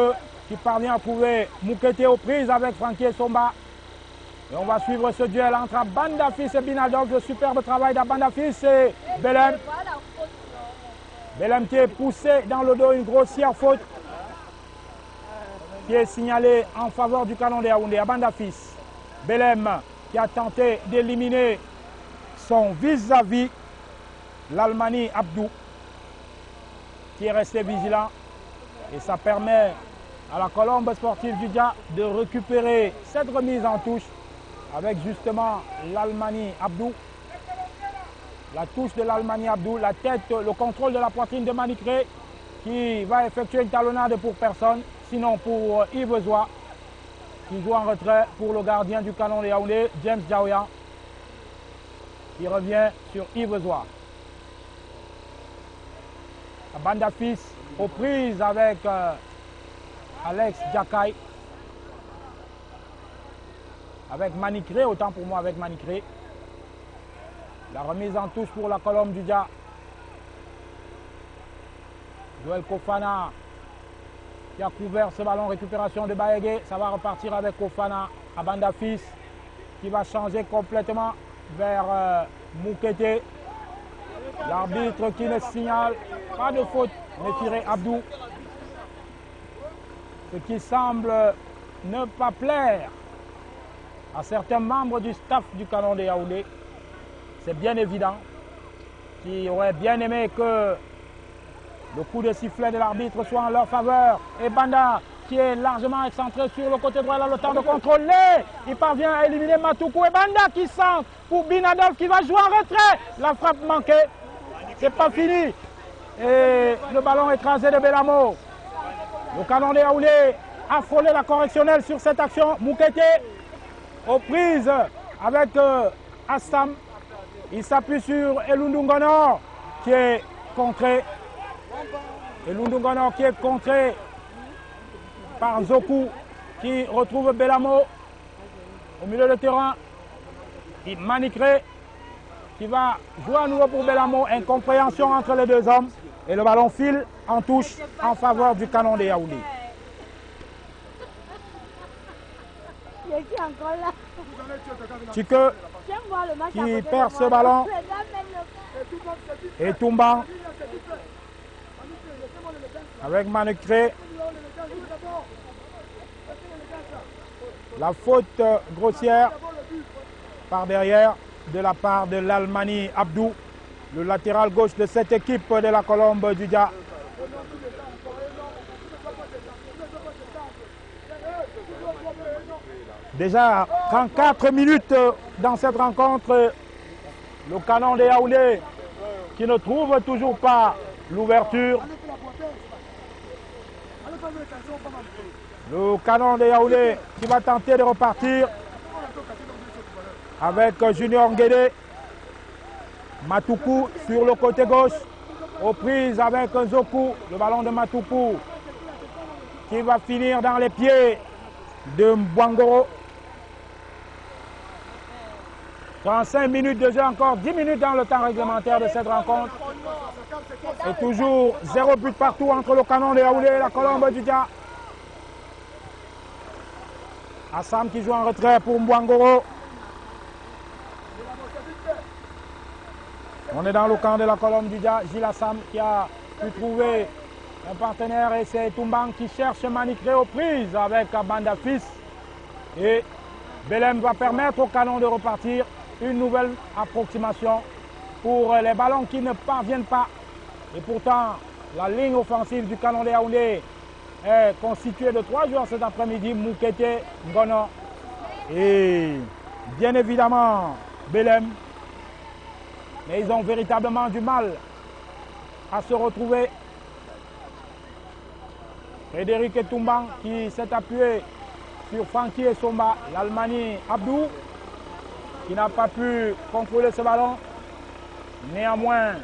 qui parvient à trouver Moukete aux prises avec Frankie Somba. Et on va suivre ce duel entre Abanda Fils et Binadov. Le superbe travail d'Abanda Fils et Belem. Belem qui est poussé dans le dos, une grossière faute qui est signalée en faveur du Canon de Yaoundé. Abanda Fils. Belem qui a tenté d'éliminer son vis-à-vis, l'Almani Abdou, qui est resté vigilant. Et ça permet à la Colombe sportive du Dia de récupérer cette remise en touche avec justement l'Almani Abdou. La touche de l'Almani Abdou, la tête, le contrôle de la poitrine de Manikré qui va effectuer une talonnade pour personne, sinon pour Yves Zoua qui joue en retrait pour le gardien du Canon de Yaoundé, James Yaoyan, qui revient sur Yves Zoua. Abanda Fils aux prises avec Alex Djakai. Avec Manikré, autant pour moi avec Manikré. La remise en touche pour la Colombe du Dia. Joël Kofana qui a couvert ce ballon. Récupération de Baégué. Ça va repartir avec Kofana. Abanda Fils qui va changer complètement vers Moukete. L'arbitre qui ne signale pas de faute. Méfiré Abdou. Ce qui semble ne pas plaire à certains membres du staff du Canon de Yaoundé. C'est bien évident qu'ils auraient bien aimé que le coup de sifflet de l'arbitre soit en leur faveur. Et Banda qui est largement excentré sur le côté droit, il a le temps de contrôler. Il parvient à éliminer Matoukou. Et Banda qui centre pour Binadolf qui va jouer en retrait. La frappe manquée. C'est pas fini. Et le ballon écrasé de Belamo. Le Canon de Yaoundé a frôlé la correctionnelle sur cette action. Moukete aux prises avec Assam. Il s'appuie sur Elundungono qui est contré. Elundungono qui est contré par Zoku qui retrouve Belamo au milieu de terrain. Et Manicré qui va jouer à nouveau pour Belamo. Incompréhension entre les deux hommes. Et le ballon file en touche en faveur du Canon de Yaoundé. Tike qui perd ce ballon. Et Toumban avec Manicré. La faute grossière par derrière de la part de l'Almani Abdou, le latéral gauche de cette équipe de la Colombe du Dia. Déjà 34 minutes dans cette rencontre. Le Canon de Yaoundé qui ne trouve toujours pas l'ouverture. Le Canon de Yaoundé qui va tenter de repartir avec Junior Nguédé. Matoukou sur le côté gauche, aux prises avec Zoku, le ballon de Matoukou qui va finir dans les pieds de Mbouangoro. 35 minutes de jeu, encore 10 minutes dans le temps réglementaire de cette rencontre. Et toujours 0 but partout entre le Canon de Yaoundé et la Colombe du Dia. Assam qui joue en retrait pour Mbouangoro. On est dans le camp de la Colombe du Dia. Gilles Assam qui a pu trouver un partenaire et c'est Toumban qui cherche Manicré aux prises avec Abanda Fils. Et Belem va permettre au Canon de repartir. Une nouvelle approximation pour les ballons qui ne parviennent pas. Et pourtant, la ligne offensive du Canon de Yaoundé est constituée de 3 joueurs cet après-midi. Moukete, Ngono et bien évidemment Belem. Mais ils ont véritablement du mal à se retrouver. Frédéric Toumban qui s'est appuyé sur Francky et Somba, l'Almani Abdou, qui n'a pas pu contrôler ce ballon. Néanmoins,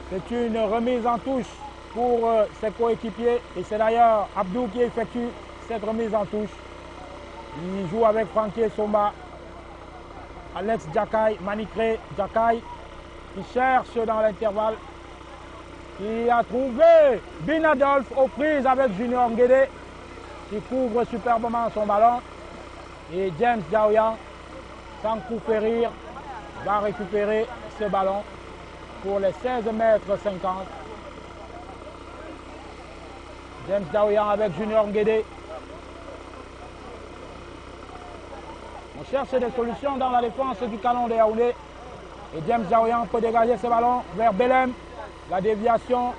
c'est une remise en touche pour ses coéquipiers. Et c'est d'ailleurs Abdou qui effectue cette remise en touche. Il joue avec Francky et Somba. Alex Djakai, Manicré, Djakai, qui cherche dans l'intervalle. Qui a trouvé Binadolf aux prises avec Junior Nguédé, qui couvre superbement son ballon. Et James Daoyan, sans coup férir, va récupérer ce ballon pour les 16 mètres 50. James Daoyan avec Junior Nguédé. On cherche des solutions dans la défense du Canon de Yaoundé. Et James Daoyan peut dégager ce ballon vers Belem. La déviation,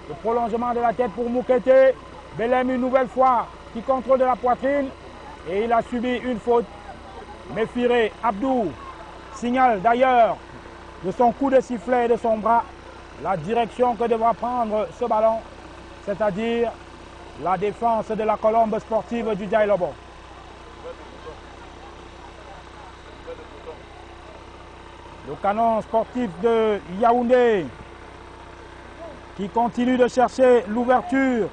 le prolongement de la tête pour Moukete. Belem une nouvelle fois qui contrôle de la poitrine. Et il a subi une faute. Méfiré Abdou signale d'ailleurs de son coup de sifflet et de son bras la direction que devra prendre ce ballon, c'est-à-dire la défense de la Colombe sportive du Dia Lobo. Le Canon sportif de Yaoundé qui continue de chercher l'ouverture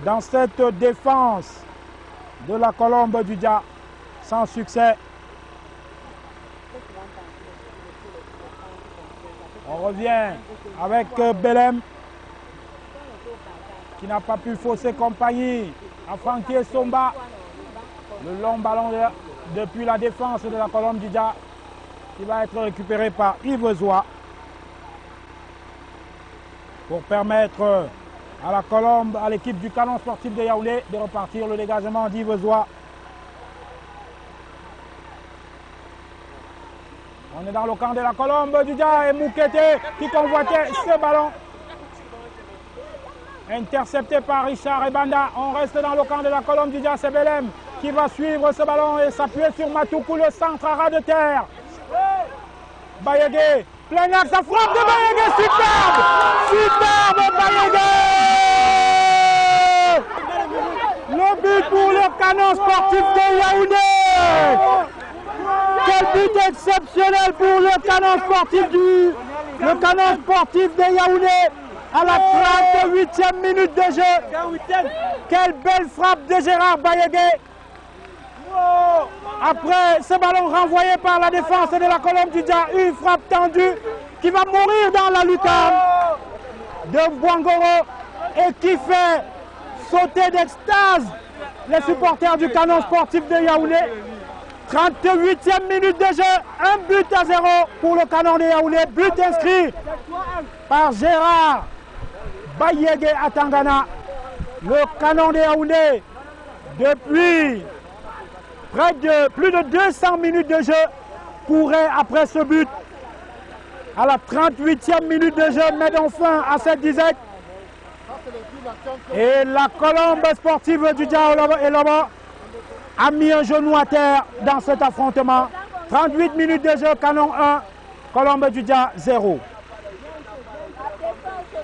dans cette défense de la Colombe du Dia. Sans succès. On revient avec Belem qui n'a pas pu fausser compagnie à Francky Somba. Le long ballon depuis la défense de la Colombe Dja qui va être récupéré par Yves Zoua pour permettre à la Colombe, à l'équipe du Canon Sportif de Yaoundé de repartir. Le dégagement d'Yves Zoua. On est dans le camp de la Colombe Dja et Moukete qui convoitait ce ballon. Intercepté par Richard Ebanda. On reste dans le camp de la Colombe Dja. C'est Belem qui va suivre ce ballon et s'appuyer sur Matoukou, le centre à ras de terre. Bayégué, plein axe, ça frappe de Bayégué, superbe! Superbe Bayégué! Le but pour le Canon Sportif de Yaoundé! Quel but exceptionnel pour le Canon Sportif de Yaoundé à la 38e minute de jeu. Quelle belle frappe de Gérard Bayégué. Après ce ballon renvoyé par la défense de la Colombe Dja, une frappe tendue qui va mourir dans la lucarne de Bouangoro et qui fait sauter d'extase les supporters du Canon Sportif de Yaoundé. 38e minute de jeu, 1-0 pour le Canon de Yaoundé, but inscrit par Gérard Bayégué Atangana. Le Canon de Yaoundé, depuis plus de 200 minutes de jeu, courait après ce but. À la 38e minute de jeu, met enfin à cette disette. Et la Colombe Sportive du Dja Elobo a mis un genou à terre dans cet affrontement. 38 minutes de jeu, Canon 1, Colombe du Dja 0.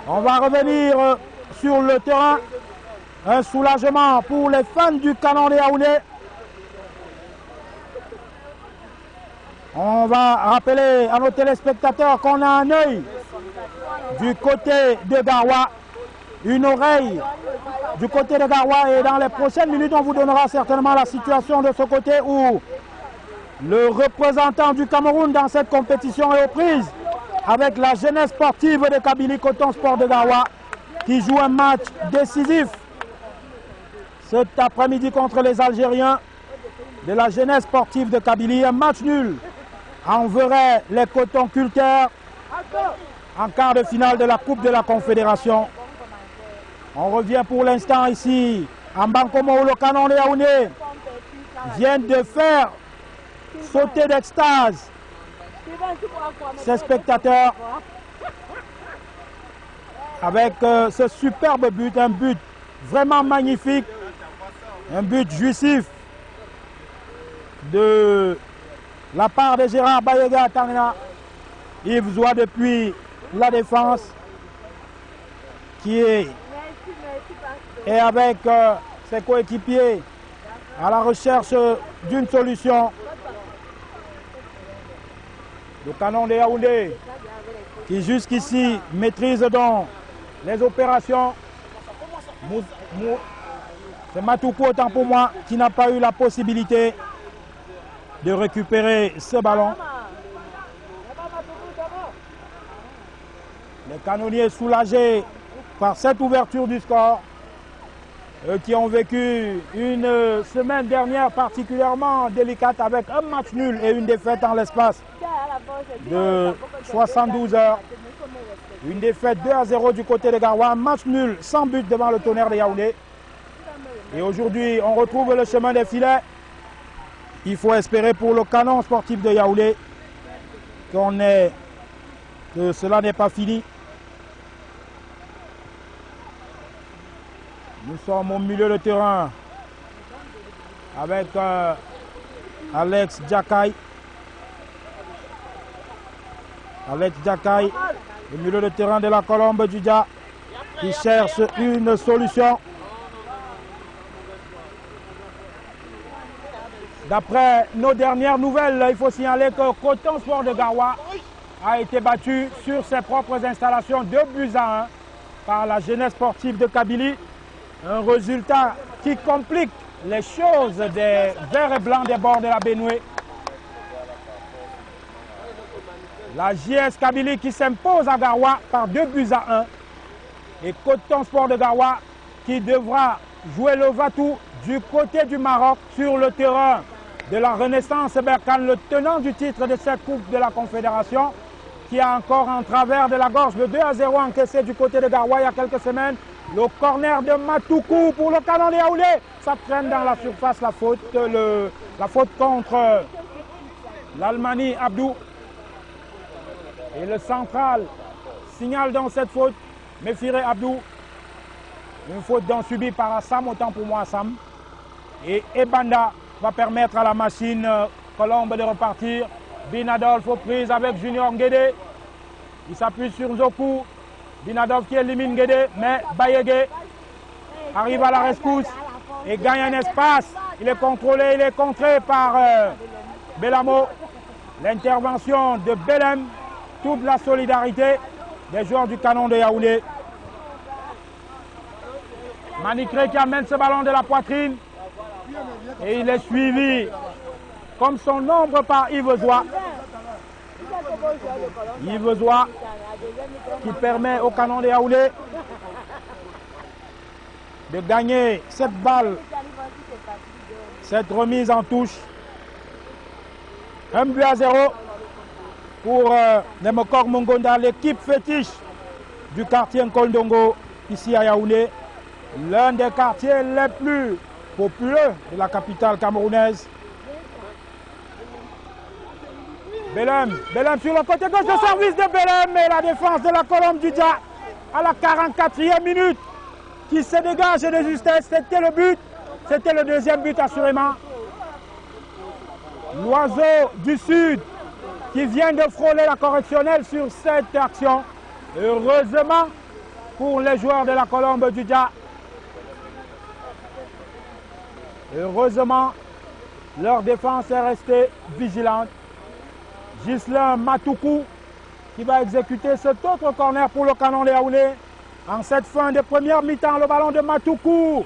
On va revenir sur le terrain. Un soulagement pour les fans du Canon de Yaoundé. On va rappeler à nos téléspectateurs qu'on a un œil du côté de Garoua, une oreille du côté de Garoua, et dans les prochaines minutes on vous donnera certainement la situation de ce côté où le représentant du Cameroun dans cette compétition est aux prises avec la jeunesse sportive de Kabylie Coton Sport de Garoua qui joue un match décisif cet après-midi contre les Algériens de la jeunesse sportive de Kabylie. Un match nul enverrait les cotonculteurs en quart de finale de la Coupe de la Confédération. On revient pour l'instant ici en Bankomo où le Canon de Yaoundé vient de faire sauter d'extase ses spectateurs avec ce superbe but, un but vraiment magnifique, un but jouissif de la part de Gérard Bayégué Atangana. Yves Zoua depuis la défense qui est avec ses coéquipiers à la recherche d'une solution. Le Canon de Yaoundé qui jusqu'ici maîtrise donc les opérations. C'est Matoukou autant pour moi qui n'a pas eu la possibilité de récupérer ce ballon. Les canonniers soulagés par cette ouverture du score, eux qui ont vécu une semaine dernière particulièrement délicate avec un match nul et une défaite en l'espace de 72 heures. Une défaite 2-0 du côté de Garoua, un match nul sans but devant le Tonnerre de Yaoundé. Et aujourd'hui, on retrouve le chemin des filets. Il faut espérer pour le Canon Sportif de Yaoundé que cela n'est pas fini. Nous sommes au milieu de terrain avec Alex Djakaï. Alex Djakaï, au milieu de terrain de la Colombe Dja, qui cherche une solution. D'après nos dernières nouvelles, il faut signaler que Coton Sport de Garoua a été battu sur ses propres installations 2-1 par la jeunesse sportive de Kabylie. Un résultat qui complique les choses des verts et blancs des bords de la Benoué. La JS Kabylie qui s'impose à Garoua par 2-1. Et Coton Sport de Garoua qui devra jouer le va-tout du côté du Maroc sur le terrain de la Renaissance Berkane, le tenant du titre de cette Coupe de la Confédération, qui a encore en travers de la gorge le 2-0 encaissé du côté de Garoua il y a quelques semaines. Le corner de Matoukou pour le Canon de Yaoundé. Ça traîne dans la surface la faute contre l'Almani Abdou. Et le central signale dans cette faute Méfiré Abdou. Une faute donc subie par Assam, autant pour moi Assam. Et Ebanda va permettre à la machine Colombe de repartir. Binadolf aux prises avec Junior Nguédé. Il s'appuie sur Zoku. Binadolf qui élimine Nguédé, mais Bayege arrive à la rescousse et gagne un espace. Il est contrôlé, il est contré par Belamo. L'intervention de Belem, toute la solidarité des joueurs du Canon de Yaoundé. Manikré qui amène ce ballon de la poitrine et il est suivi comme son ombre par Yves Zoua. Yves Zoua qui permet au Canon de Yaoundé de gagner cette balle, cette remise en touche. 1-0 pour Nemokor Mongonda, l'équipe fétiche du quartier Nkondongo ici à Yaoundé, l'un des quartiers les plus populeux de la capitale camerounaise. Belem sur le côté gauche, le service de Belem et la défense de la Colombe du Dia à la 44e minute qui se dégage de justesse. C'était le but, c'était le deuxième but assurément. L'oiseau du Sud qui vient de frôler la correctionnelle sur cette action. Heureusement pour les joueurs de la Colombe du Dia. Heureusement, leur défense est restée vigilante. Ghislain Matoukou qui va exécuter cet autre corner pour le Canon de Yaoundé. En cette fin de première mi-temps, le ballon de Matoukou.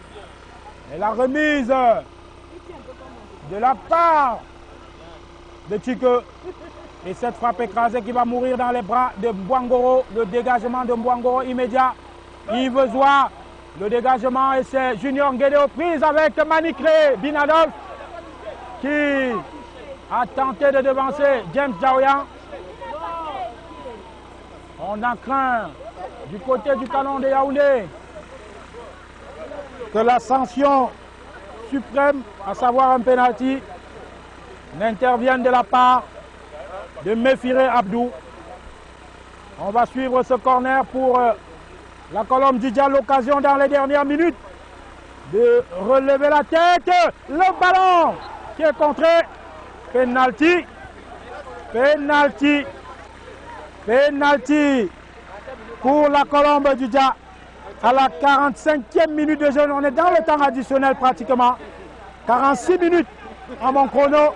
Et la remise de la part de Tchike. Et cette frappe écrasée qui va mourir dans les bras de Mbouangoro. Le dégagement de Mbouangoro immédiat. Yves Zoua, le dégagement et c'est Junior Nguédé aux prises avec Manikré Binadolf qui a tenté de devancer James Jaoyan. On a craint du côté du Canon de Yaoundé que la sanction suprême, à savoir un penalty, n'intervienne de la part de Méfiré Abdou. On va suivre ce corner pour la Colombe du Dia, l'occasion dans les dernières minutes de relever la tête. Le ballon qui est contré. Penalty. Penalty. Penalty pour la Colombe du Dia à la 45e minute de jeu. On est dans le temps additionnel pratiquement. 46 minutes à mon chrono.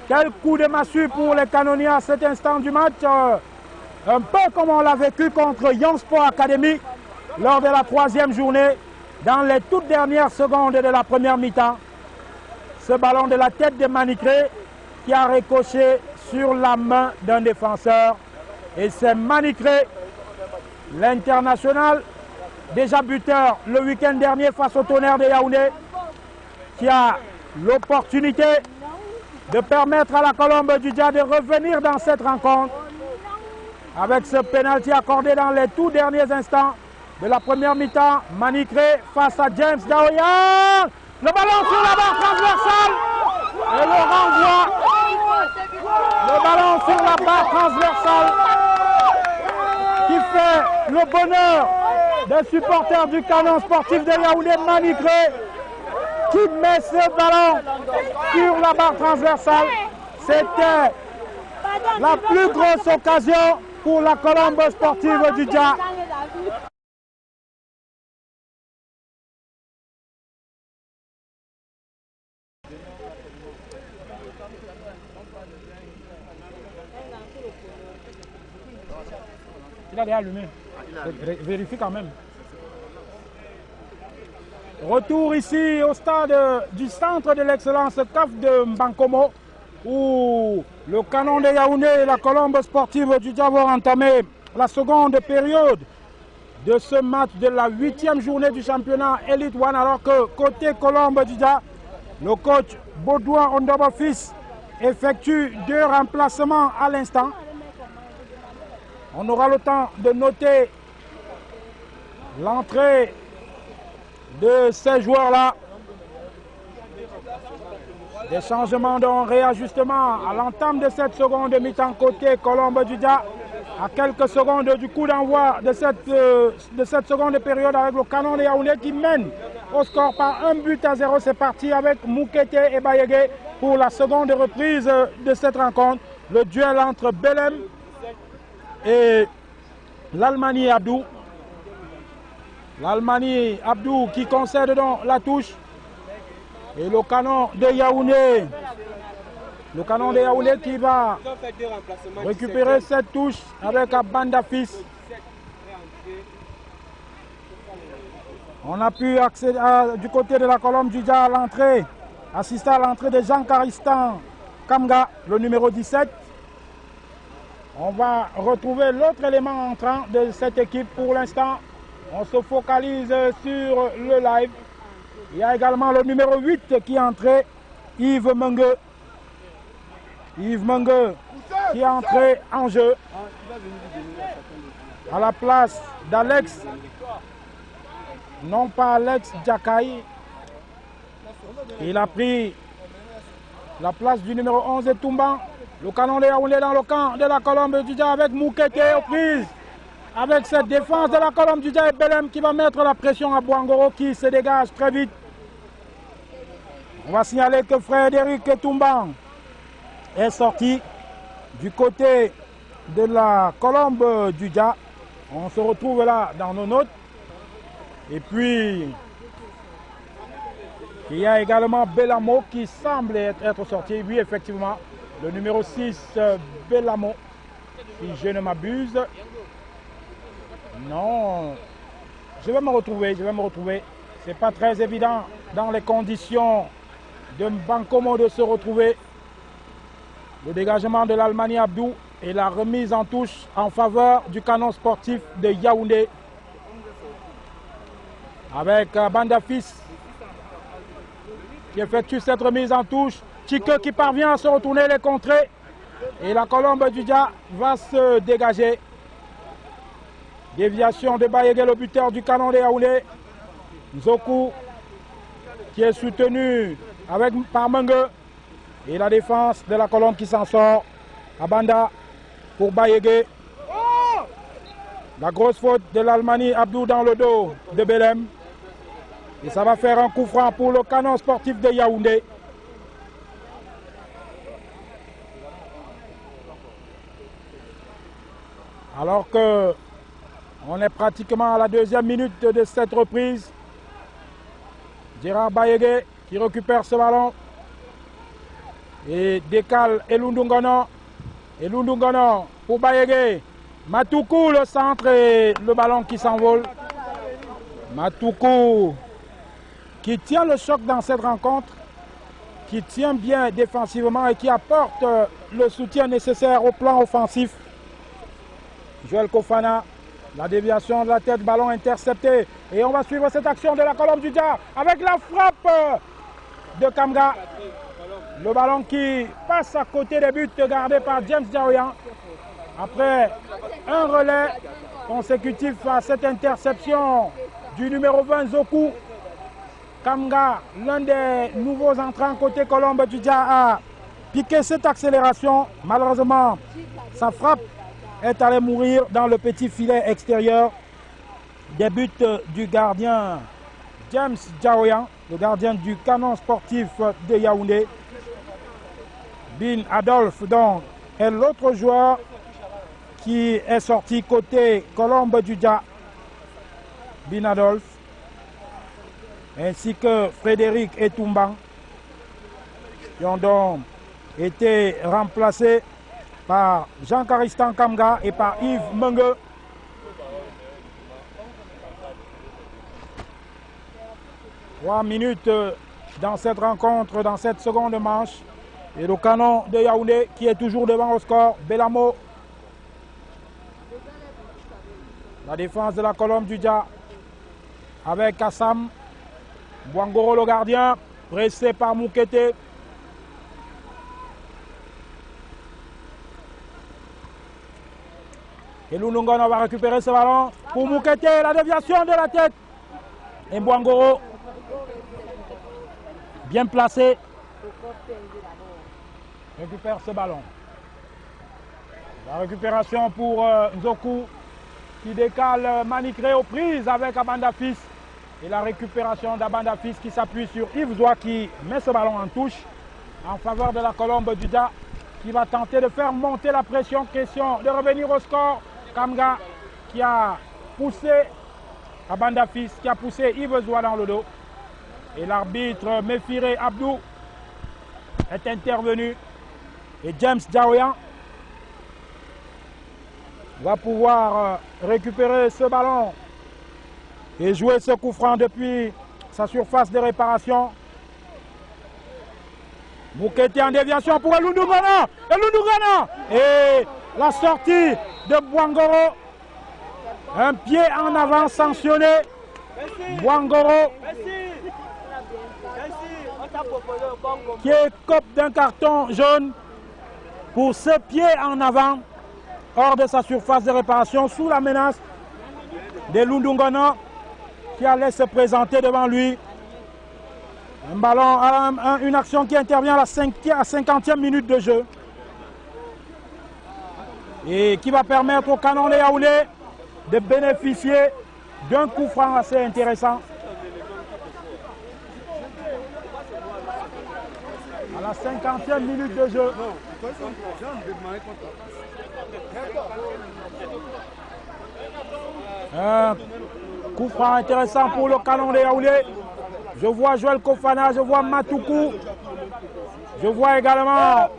Quel coup de massue pour les canonniers à cet instant du match. Un peu comme on l'a vécu contre Young Sport Academy lors de la 3e journée. Dans les toutes dernières secondes de la première mi-temps. Ce ballon de la tête de Manikré qui a ricoché sur la main d'un défenseur. Et c'est Manikré, l'international, déjà buteur le week-end dernier face au Tonnerre de Yaoundé, qui a l'opportunité de permettre à la Colombe du Dia de revenir dans cette rencontre avec ce pénalty accordé dans les tout derniers instants de la première mi-temps. Manikré face à James Daoyan. Le ballon sur la barre transversale et le renvoi. Le ballon sur la barre transversale qui fait le bonheur des supporters du Canon sportif de Yaoundé. Manikré qui met ce ballon sur la barre transversale. C'était la plus grosse occasion pour la Colombe sportive du Dia. Il a déjà allumé. Vérifie quand même. Retour ici au stade du centre de l'excellence CAF de Mbankomo où le Canon de Yaoundé et la Colombe sportive du Dia vont entamer la seconde période de ce match de la 8e journée du championnat Elite One, alors que côté Colombe Djidja, le coach Baudouin Ondobo Fils effectue 2 remplacements à l'instant. On aura le temps de noter l'entrée de ces joueurs-là. Des changements de réajustement à l'entame de cette seconde mi-temps côté Colombe Djidja. À quelques secondes du coup d'envoi de cette seconde période avec le Canon de Yaoundé qui mène au score par 1-0. C'est parti avec Moukete et Bayege pour la seconde reprise de cette rencontre. Le duel entre Belem et l'Almani Abdou. L'Almani Abdou qui concède donc la touche. Et le Canon de Yaoundé. Le Canon de Yaoundé qui va récupérer cette touche avec Banda Fils. On a pu accéder du côté de la Colombe Djidja à l'entrée, assister à l'entrée de Jean Karistan Kamga, le numéro 17. On va retrouver l'autre élément entrant de cette équipe. Pour l'instant, on se focalise sur le live. Il y a également le numéro 8 qui est entré, Yves Mengue. Yves Mengue qui est entré en jeu à la place d'Alex, non pas Alex Djakaï. Il a pris la place du numéro 11 et Toumban. Le Canon de Yaoundé dans le camp de la Colombe Djidja avec Moukete aux prises. Avec cette défense de la Colombe Djidja et Belem qui va mettre la pression à Bouangoro qui se dégage très vite. On va signaler que Frédéric Toumban est sorti du côté de la Colombe Djidja. On se retrouve là dans nos notes. Et puis, il y a également Belamo qui semble être sorti. Oui, effectivement, le numéro 6, Belamo, si je ne m'abuse. Non, je vais me retrouver. Ce n'est pas très évident dans les conditions de Bankomo de se retrouver. Le dégagement de l'Almani Abdou et la remise en touche en faveur du Canon sportif de Yaoundé. Avec Banda Fils qui effectue cette remise en touche. Chike qui parvient à se retourner les contrées. Et la Colombe Djidja va se dégager. Déviation de Bayege, le buteur du Canon de Yaoundé. Nzoku qui est soutenu par Mengue. Et la défense de la Colombe qui s'en sort. Abanda pour Bayege. La grosse faute de l'Almani Abdou dans le dos de Belem. Et ça va faire un coup franc pour le Canon sportif de Yaoundé. Alors que on est pratiquement à la 2e minute de cette reprise. Gérard Bayege qui récupère ce ballon. Et décale Elundungono. Elundungono pour Bayege. Matoukou le centre et le ballon qui s'envole. Matoukou qui tient le choc dans cette rencontre, qui tient bien défensivement et qui apporte le soutien nécessaire au plan offensif. Joël Kofana, la déviation de la tête, ballon intercepté. Et on va suivre cette action de la Colombe Djidja avec la frappe de Kamga. Le ballon qui passe à côté des buts gardés par James Djaoyan. Après un relais consécutif à cette interception du numéro 20 Zoku. Kamga, l'un des nouveaux entrants côté Colombe Djidja, a piqué cette accélération. Malheureusement, sa frappe est allée mourir dans le petit filet extérieur. Des buts du gardien James Djaoyan, le gardien du Canon sportif de Yaoundé. Bin Adolphe donc est l'autre joueur qui est sorti côté Colombe Djidja. Bin Adolphe, ainsi que Frédéric Etumban, qui ont donc été remplacés par Jean Karistan Kamga et par Yves Mengue. Trois minutes dans cette rencontre, dans cette seconde manche. Et le Canon de Yaoundé qui est toujours devant au score. Belamo La défense de la Colombe du Dia avec Kassam. Bouangoro le gardien, pressé par Moukete. Et Lunungana va récupérer ce ballon pour Moukete. La déviation de la tête. Et Bouangoro, bien placé, récupère ce ballon. La récupération pour Nzoku qui décale Manicré aux prises avec Abandafis. Et la récupération d'Abandafis qui s'appuie sur Yves Zoua qui met ce ballon en touche en faveur de la Colombe du Dia qui va tenter de faire monter la pression. Question de revenir au score. Kamga qui a poussé Abandafis, qui a poussé Yves Zoua dans le dos. Et l'arbitre Méfiré Abdou est intervenu. Et James Djaouyan va pouvoir récupérer ce ballon et jouer ce coup franc depuis sa surface de réparation. Moukete en déviation pour Elundungana. Et la sortie de Bouangoro. Un pied en avant sanctionné. Bouangoro qui écope d'un carton jaune pour ce pied en avant hors de sa surface de réparation sous la menace de Lundungana qui allait se présenter devant lui. Un ballon, une action qui intervient à la 50e minute de jeu et qui va permettre au Canon de Yaoundé de bénéficier d'un coup franc assez intéressant. À la 50e minute de jeu. Un coup franc intéressant pour le Canon de Yaoundé. Je vois Joël Kofana, je vois Matoukou. Je vois également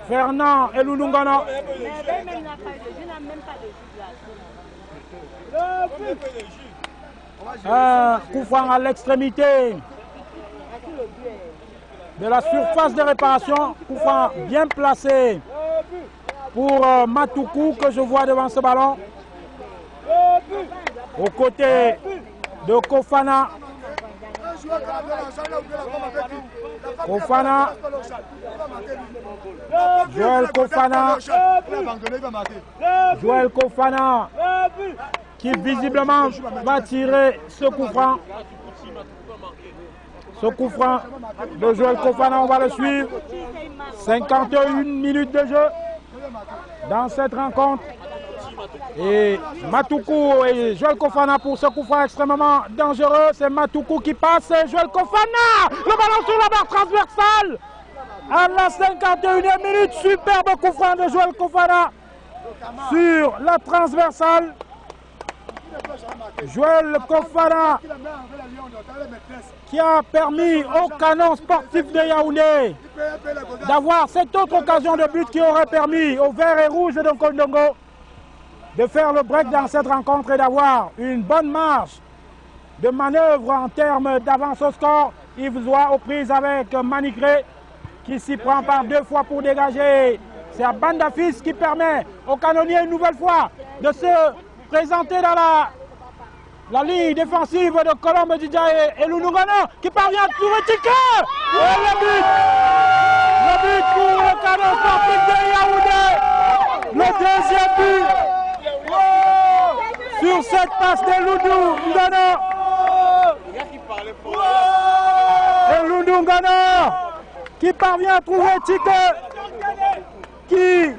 Fernand Elundungana. Un coup franc à l'extrémité de la surface de réparation. Coup franc bien placé pour Matoukou que je vois devant ce ballon. Aux côtés de Kofana. Joël Kofana qui visiblement va tirer ce coup franc. Ce coup franc de Joël Kofana, on va le suivre. 51 minutes de jeu dans cette rencontre. Et Matoukou et Joël Kofana pour ce coup franc extrêmement dangereux. C'est Matoukou qui passe. Joël Kofana, le ballon sur la barre transversale. À la 51e minute, superbe coup franc de Joël Kofana sur la transversale. Joël Kofana qui a permis au Canon sportif de Yaoundé d'avoir cette autre occasion de but qui aurait permis aux Verts et Rouges de Nkondongo de faire le break dans cette rencontre et d'avoir une bonne marge de manœuvre en termes d'avance au score. Yves Zoua aux prises avec Manicré qui s'y prend par deux fois pour dégager. C'est Abandafis qui permet aux canonniers une nouvelle fois de se présenter dans la ligne défensive de Colombe du Dia et Lunungana qui parvient à trouver Tika. Et le but pour le Canon sportif de Yaoundé. Le deuxième but sur cette passe de Lunungana. Et Lunungana qui parvient à trouver Tika qui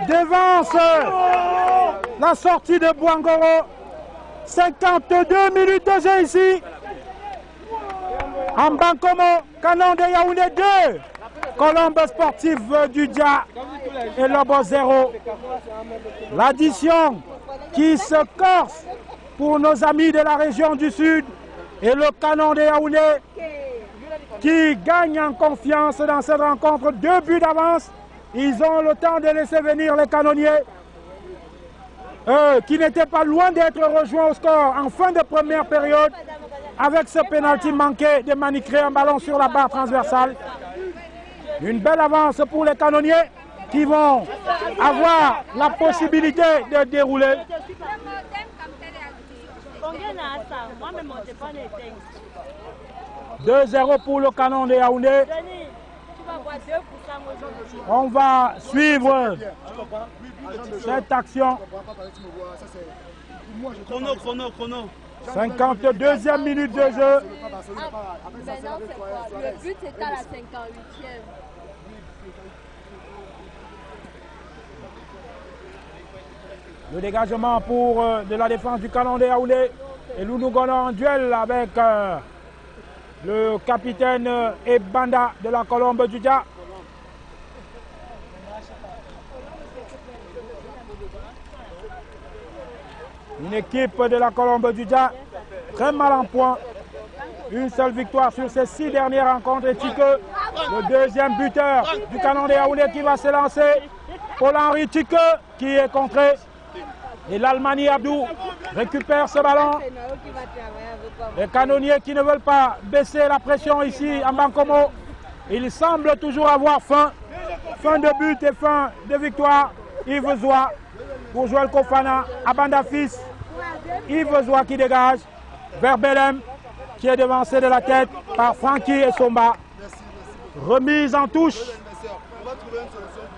devance la sortie de Bouangoro. 52 minutes de jeu ici. En Bankomo, Canon de Yaoundé 2. Colombe sportive du Dia et Lobo 0. L'addition qui se corse pour nos amis de la région du Sud et le Canon de Yaoundé qui gagne en confiance dans cette rencontre. 2 buts d'avance. Ils ont le temps de laisser venir les canonniers qui n'étaient pas loin d'être rejoints au score en fin de première période avec ce pénalty manqué de Manicré, un ballon sur la barre transversale. Une belle avance pour les canonniers qui vont avoir la possibilité de dérouler. 2-0 pour le Canon de Yaoundé. On va suivre cette action. Chrono. 52e minute de jeu. Maintenant, c'est quoi? Le but est à la 58e. Le dégagement pour de la défense du Canon de Yaoundé. Et Loundou Ngono en duel avec le capitaine Ebanda de la Colombe du Dia. Une équipe de la Colombe du Dia très mal en point. Une seule victoire sur ces 6 dernières rencontres. Et Tike, le deuxième buteur du Canon de Yaoundé qui va s'élancer. Paul-Henri Tike qui est contré. Et l'Almani Abdou récupère ce ballon. Les canonniers qui ne veulent pas baisser la pression ici en Bankomo. Ils semblent toujours avoir faim. Fin de but et fin de victoire. Yves Zoua pour Joël Kofana. Abanda Fils. Yves Zoua qui dégage vers Belem qui est devancé de la tête par Francky et Somba. Remise en touche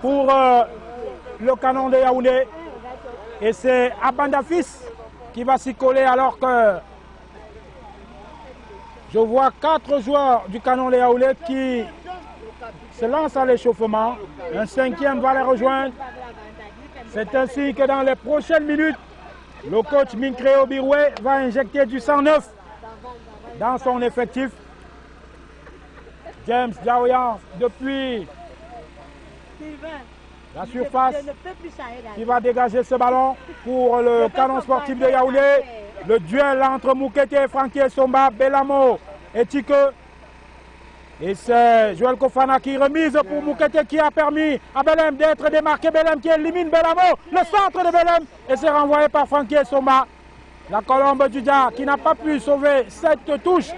pour le Canon de Yaoundé. Et c'est Abanda Fils qui va s'y coller alors que je vois 4 joueurs du Canon de Yaoundé qui se lancent à l'échauffement. Un 5e va les rejoindre. C'est ainsi que dans les prochaines minutes, le coach Minkreo Biroué va injecter du 109 dans son effectif. James Jaoyan depuis la surface qui va dégager ce ballon pour le Canon sportif de Yaoundé. Le duel entre Moukete, Francky et Somba, Belamo et Tike. Et c'est Joël Kofana qui remise pour Moukete qui a permis à Belem d'être démarqué. Belem qui élimine Belamo, le centre de Belem. Et c'est renvoyé par Francky et Somba. La Colombe du Dia qui n'a pas pu sauver cette touche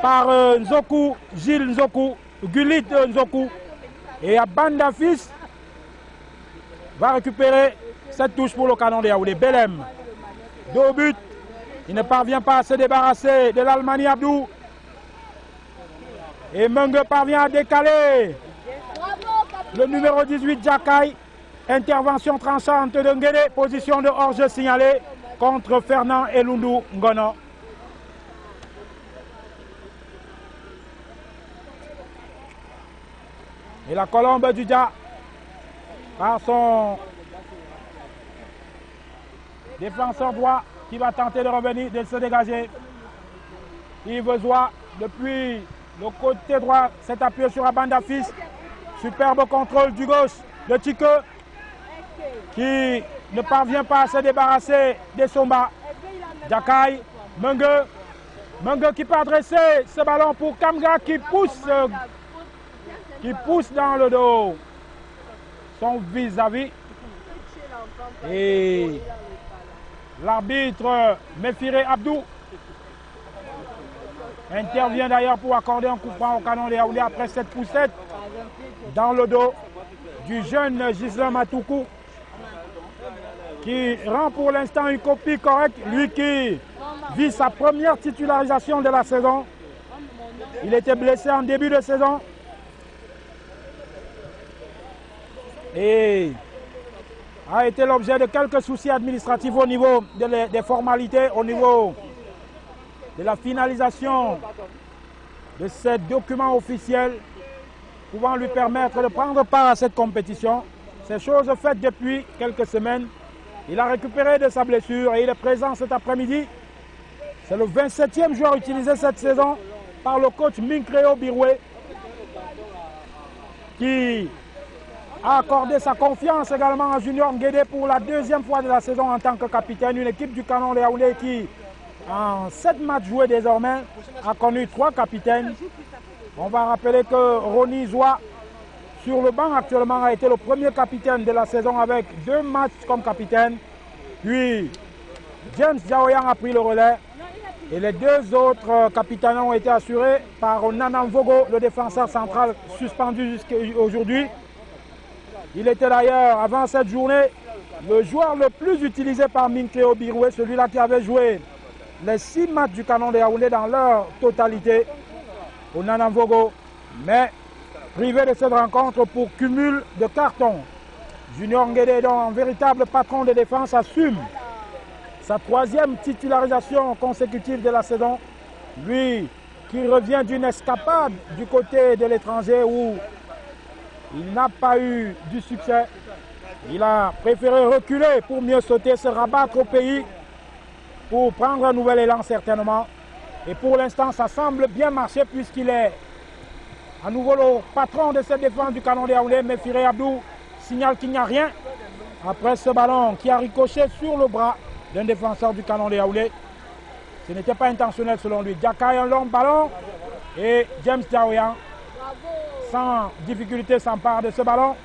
par Nzoku, Gilles Nzoku, Gulit Nzoku. Et Abanda Fils va récupérer cette touche pour le Canon de Yaoundé. Belem, 2 buts. Il ne parvient pas à se débarrasser de l'Almani Abdou. Et Mengue parvient à décaler le numéro 18 Jakai. Intervention tranchante de Nguédé. Position de hors-jeu signalée contre Fernand et Loundou Ngono. Et la Colombe du Dia par son défenseur droit qui va tenter de revenir, de se dégager. Yves Zoua depuis le côté droit s'est appuyé sur Abanda Fils. Superbe contrôle du gauche de Tike qui ne parvient pas à se débarrasser des Somba. Jakai, Mengue qui peut adresser ce ballon pour Kamga qui pousse dans le dos son vis-à-vis. Et l'arbitre Méfiré Abdou intervient d'ailleurs pour accorder un coup franc au Canon de Yaoundé après cette poussette dans le dos du jeune Gislain Matoukou qui rend pour l'instant une copie correcte, lui qui vit sa première titularisation de la saison. Il était blessé en début de saison et a été l'objet de quelques soucis administratifs au niveau des formalités, au niveau de la finalisation de ces documents officiels pouvant lui permettre de prendre part à cette compétition. Ces choses faites depuis quelques semaines. Il a récupéré de sa blessure et il est présent cet après-midi. C'est le 27e joueur utilisé cette saison par le coach Minkreo Biroué qui a accordé sa confiance également à Junior Nguédé pour la 2e fois de la saison en tant que capitaine. Une équipe du Canon de Yaoundé qui, en 7 matchs joués désormais, a connu 3 capitaines. On va rappeler que Ronny Zoua, sur le banc actuellement, a été le premier capitaine de la saison avec 2 matchs comme capitaine. Puis James Jaoyan a pris le relais. Et les 2 autres capitaines ont été assurés par Nanan Vogo, le défenseur central suspendu jusqu'à aujourd'hui. Il était d'ailleurs, avant cette journée, le joueur le plus utilisé par Minkreo Biroué, celui-là qui avait joué les 6 matchs du Canon de Yaoundé dans leur totalité au Nananvogo, mais privé de cette rencontre pour cumul de cartons. Junior Nguédé, donc un véritable patron de défense, assume sa 3e titularisation consécutive de la saison. Lui qui revient d'une escapade du côté de l'étranger où il n'a pas eu du succès. Il a préféré reculer pour mieux sauter, se rabattre au pays pour prendre un nouvel élan certainement. Et pour l'instant, ça semble bien marcher puisqu'il est à nouveau le patron de cette défense du Canon de Yaoundé. Mais Firé Abdou signale qu'il n'y a rien après ce ballon qui a ricoché sur le bras d'un défenseur du Canon de Yaoundé. Ce n'était pas intentionnel selon lui. Diakai, un long ballon et James Daouyan sans difficulté s'empare de ce ballon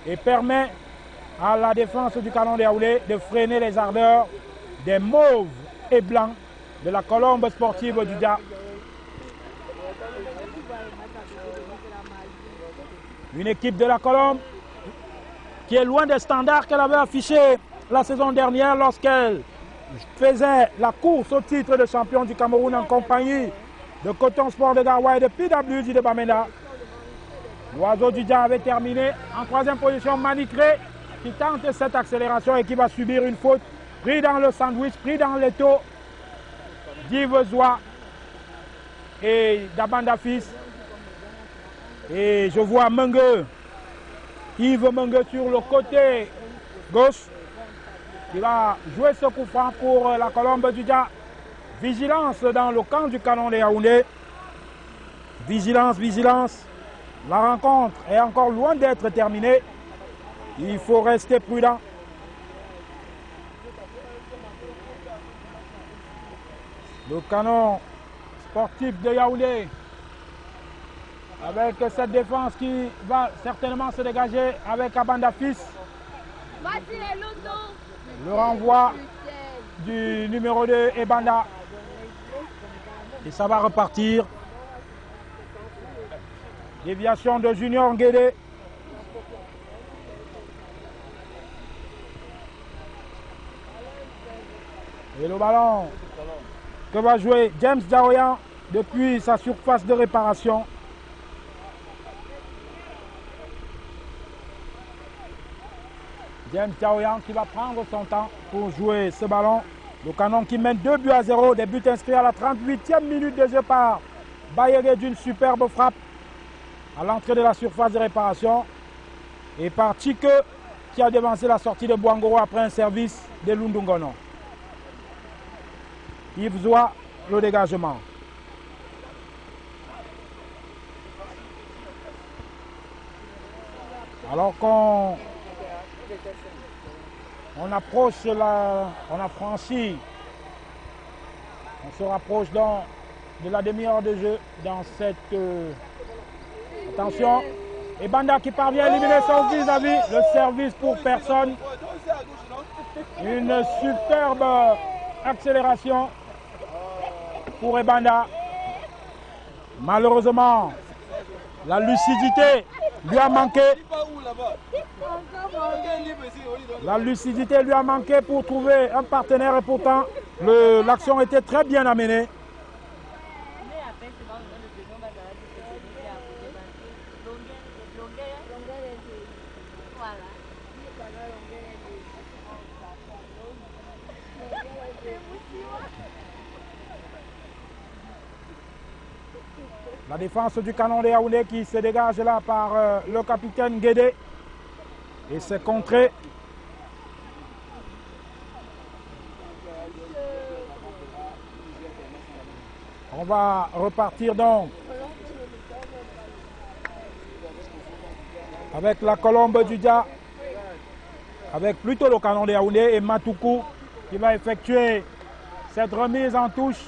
et permet à la défense du Canon de Yaoundé de freiner les ardeurs des mauves et blancs de la colombe sportive du Dia. Une équipe de la Colombe qui est loin des standards qu'elle avait affichés la saison dernière lorsqu'elle faisait la course au titre de champion du Cameroun en compagnie de Coton Sport de Garoua et de PWD de Bamenda. L'oiseau du Dia avait terminé en 3e position. Manikré qui tente cette accélération et qui va subir une faute. Pris dans le sandwich, pris dans l'étau d'Yves Zoua et d'Abanda Fils. Et je vois Mengue, Yves Mengue sur le côté gauche qui va jouer ce coup franc pour la Colombe du Dia. Vigilance dans le camp du Canon de Yaoundé. Vigilance, vigilance. La rencontre est encore loin d'être terminée. Il faut rester prudent. Le Canon sportif de Yaoundé avec cette défense qui va certainement se dégager avec Abanda Fils. Le renvoi du numéro 2 Ebanda. Et ça va repartir. Déviation de Junior Nguédé. Et le ballon que va jouer James Daouyan depuis sa surface de réparation. James Daouyan qui va prendre son temps pour jouer ce ballon. Le Canon qui mène 2-0, des buts inscrits à la 38e minute de jeu par Bayeré d'une superbe frappe à l'entrée de la surface de réparation. Et par Tchike qui a devancé la sortie de Bouangoro après un service de Lundungono. Yves Zoua, le dégagement. Alors qu'on approche on a franchi, on se rapproche de la demi-heure de jeu dans cette... attention, et Banda qui parvient à éliminer son vis-à-vis, le service pour personne. Une superbe accélération pour Ebanda. Malheureusement, la lucidité lui a manqué. La lucidité lui a manqué pour trouver un partenaire et pourtant l'action était très bien amenée. La défense du Canon de Yaoundé qui se dégage là par le capitaine Guédé. Et c'est contré. On va repartir donc avec la Colombe du Dia. Avec plutôt le Canon de Yaoundé et Matoukou qui va effectuer cette remise en touche.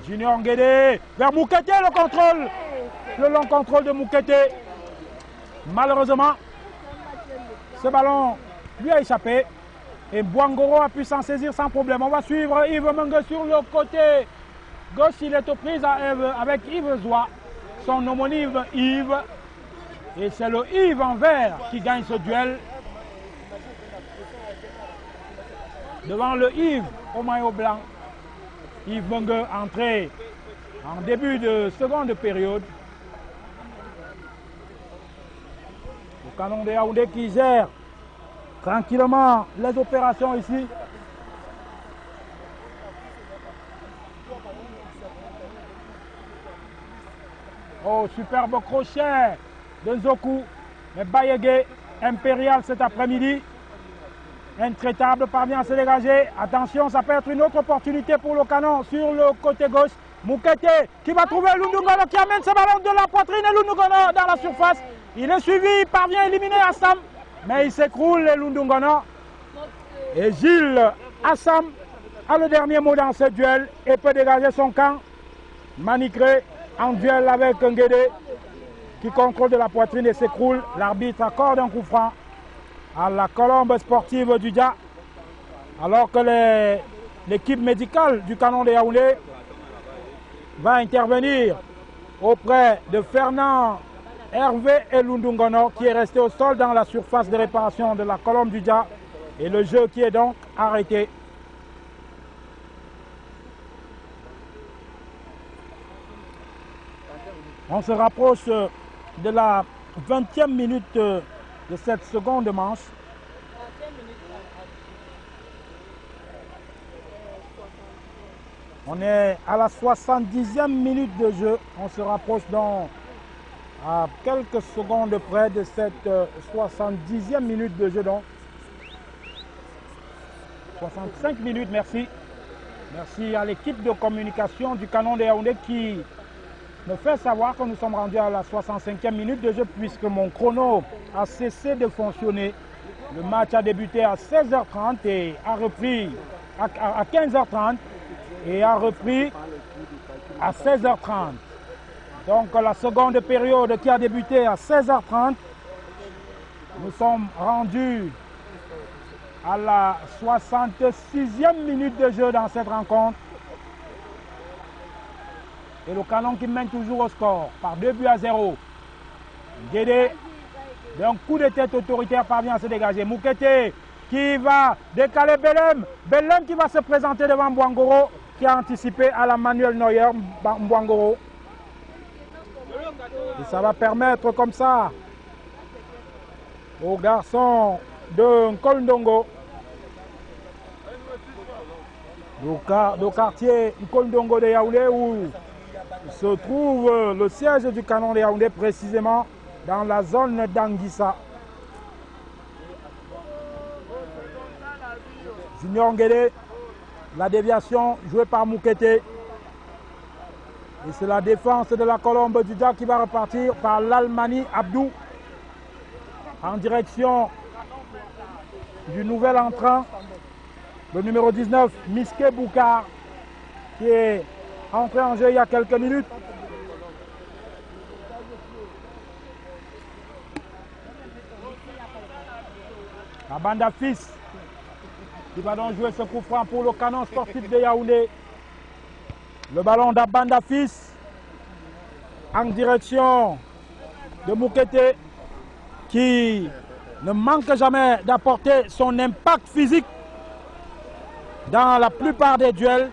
Junior Nguédé vers Moukete, le contrôle. Le long contrôle de Moukete. Malheureusement, ce ballon lui a échappé. Et Bouangoro a pu s'en saisir sans problème. On va suivre Yves Mengue sur le côté gauche. Il est aux prises avec Yves Zoua. Son homonyme Yves. Et c'est le Yves en vert qui gagne ce duel. Devant le Yves au maillot blanc. Yves Mongue entré en début de seconde période. Le Canon de Yaoundé qui gère tranquillement les opérations ici. Oh, superbe crochet de Nzoku. Mais Bayege, impérial cet après-midi. Intraitable parvient à se dégager. Attention, ça peut être une autre opportunité pour le Canon sur le côté gauche. Moukete qui va trouver Lundungono qui amène ce ballon de la poitrine et Lundungono dans la surface. Il est suivi, il parvient à éliminer Assam. Mais il s'écroule, Lundungono. Et Gilles Assam a le dernier mot dans ce duel et peut dégager son camp. Manicré en duel avec Nguédé qui contrôle de la poitrine et s'écroule. L'arbitre accorde un coup franc à la colombe sportive du Dia, alors que l'équipe médicale du Canon de Yaoundé va intervenir auprès de Fernand, Hervé et Lundungono qui est resté au sol dans la surface de réparation de la colombe du Dia et le jeu qui est donc arrêté. On se rapproche de la 20e minute de cette seconde manche. On est à la 70e minute de jeu. On se rapproche donc à quelques secondes près de cette 70e minute de jeu. Donc 65 minutes, merci. Merci à l'équipe de communication du Canon de Yaoundé qui me fait savoir que nous sommes rendus à la 65e minute de jeu puisque mon chrono a cessé de fonctionner. Le match a débuté à 16h30 et a repris à 15h30 et a repris à 16h30. Donc la seconde période qui a débuté à 16h30, nous sommes rendus à la 66e minute de jeu dans cette rencontre. Et le Canon qui mène toujours au score par 2-0. Guédé, d'un coup de tête autoritaire, parvient à se dégager. Moukete qui va décaler Belem. Belem qui va se présenter devant Mbouangoro qui a anticipé à la Manuel Neuer, Mbouangoro. Et ça va permettre comme ça aux garçons de Nkondongo, le quartier Nkondongo de Yaoundé où se trouve le siège du Canon de Yaoundé, précisément dans la zone d'Anguissa. Junior Nguédé, la déviation jouée par Moukete. Et c'est la défense de la colombe du Dia qui va repartir par l'Almani Abdou en direction du nouvel entrant, le numéro 19, Miske Boukar, qui est entré en jeu il y a quelques minutes. Abanda Fils qui va donc jouer ce coup franc pour le Canon sportif de Yaoundé. Le ballon d'Abanda Fils en direction de Moukete qui ne manque jamais d'apporter son impact physique dans la plupart des duels.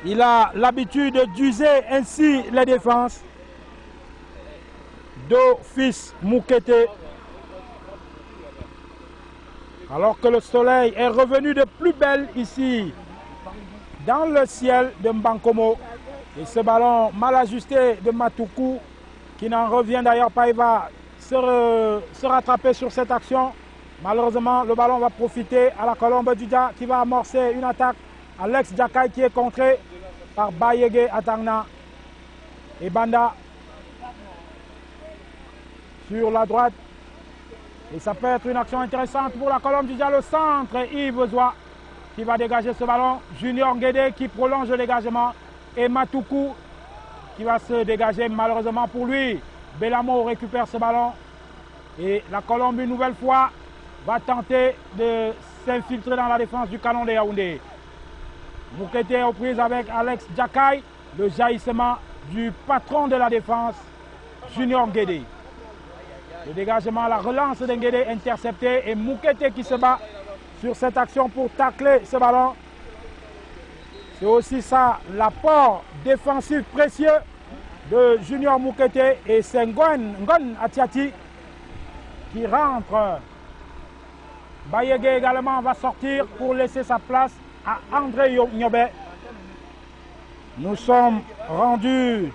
Il a l'habitude d'user ainsi les défenses. Fils Moukete. Alors que le soleil est revenu de plus belle ici, dans le ciel de Mbankomo. Et ce ballon mal ajusté de Matoukou, qui n'en revient d'ailleurs pas, il va se rattraper sur cette action. Malheureusement, le ballon va profiter à la colombe du Dia qui va amorcer une attaque. Alex Djakai qui est contré par Bayege Atangna et Banda sur la droite. Et ça peut être une action intéressante pour la colombe du Dia. Le centre, Yves Zoua qui va dégager ce ballon. Junior Nguédé qui prolonge le dégagement. Et Matoukou qui va se dégager malheureusement pour lui. Belamo récupère ce ballon. Et la colombe une nouvelle fois va tenter de s'infiltrer dans la défense du Canon de Yaoundé. Moukete est aux prises avec Alex Djakai. Le jaillissement du patron de la défense, Junior Nguédé. Le dégagement, la relance de Nguédé interceptée et Moukete qui se bat sur cette action pour tacler ce ballon. C'est aussi ça l'apport défensif précieux de Junior Moukete, et c'est Ngon Atiati qui rentre. Bayege également va sortir pour laisser sa place à André Nyobe. Nous sommes rendus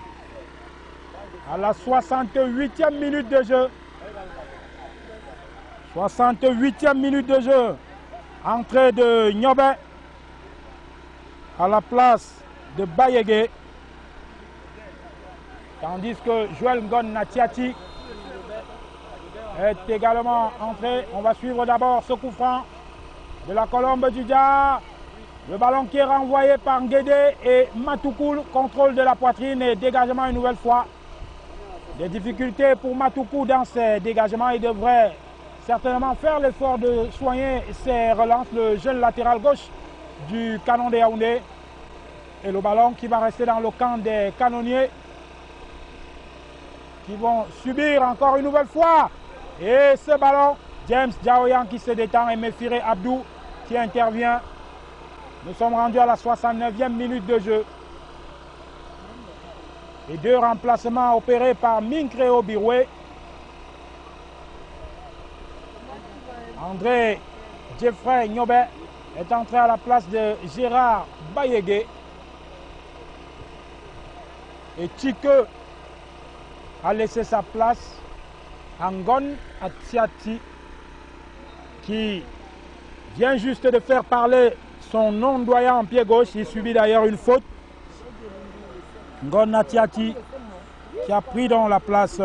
à la 68e minute de jeu. 68e minute de jeu. Entrée de Nyobe à la place de Bayege. Tandis que Joël Ngon Atiati est également entré. On va suivre d'abord ce coup franc de la Colombe du Dia. Le ballon qui est renvoyé par Nguédé et Matoukou. Contrôle de la poitrine et dégagement une nouvelle fois. Des difficultés pour Matoukou dans ses dégagements. Il devrait certainement faire l'effort de soigner ses relances. Le jeune latéral gauche du Canon de Yaoundé. Et le ballon qui va rester dans le camp des canonniers, qui vont subir encore une nouvelle fois. Et ce ballon, James Diaoyan qui se détend et Méfiré Abdou qui intervient. Nous sommes rendus à la 69e minute de jeu. Et deux remplacements opérés par Minkreo Biroué. André Jeffrey Nyobe est entré à la place de Gérard Bayege. Et Tchike a laissé sa place à Ngon Atiati, qui vient juste de faire parler son non-doyen en pied gauche. Il subit d'ailleurs une faute. Ngon Atiati qui a pris dans la place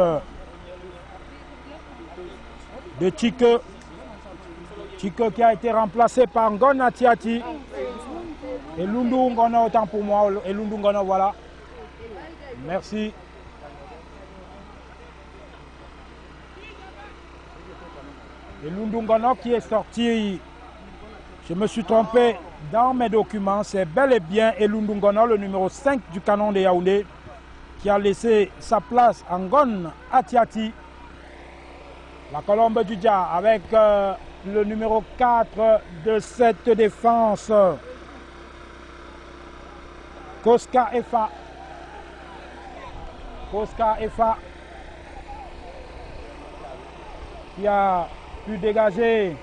de Tchike. Tchike qui a été remplacé par Ngon Atiati. Et Lundu Ngono, autant pour moi. Et Lundu Ngono, voilà. Merci. Et Lundu Ngono qui est sorti, je me suis trompé dans mes documents, c'est bel et bien Elundu Ngono, le numéro 5 du Canon de Yaoundé, qui a laissé sa place à Ngon Atiati. La Colombe du Dia avec le numéro 4 de cette défense, Koska Efa. Koska Efa qui a pu dégager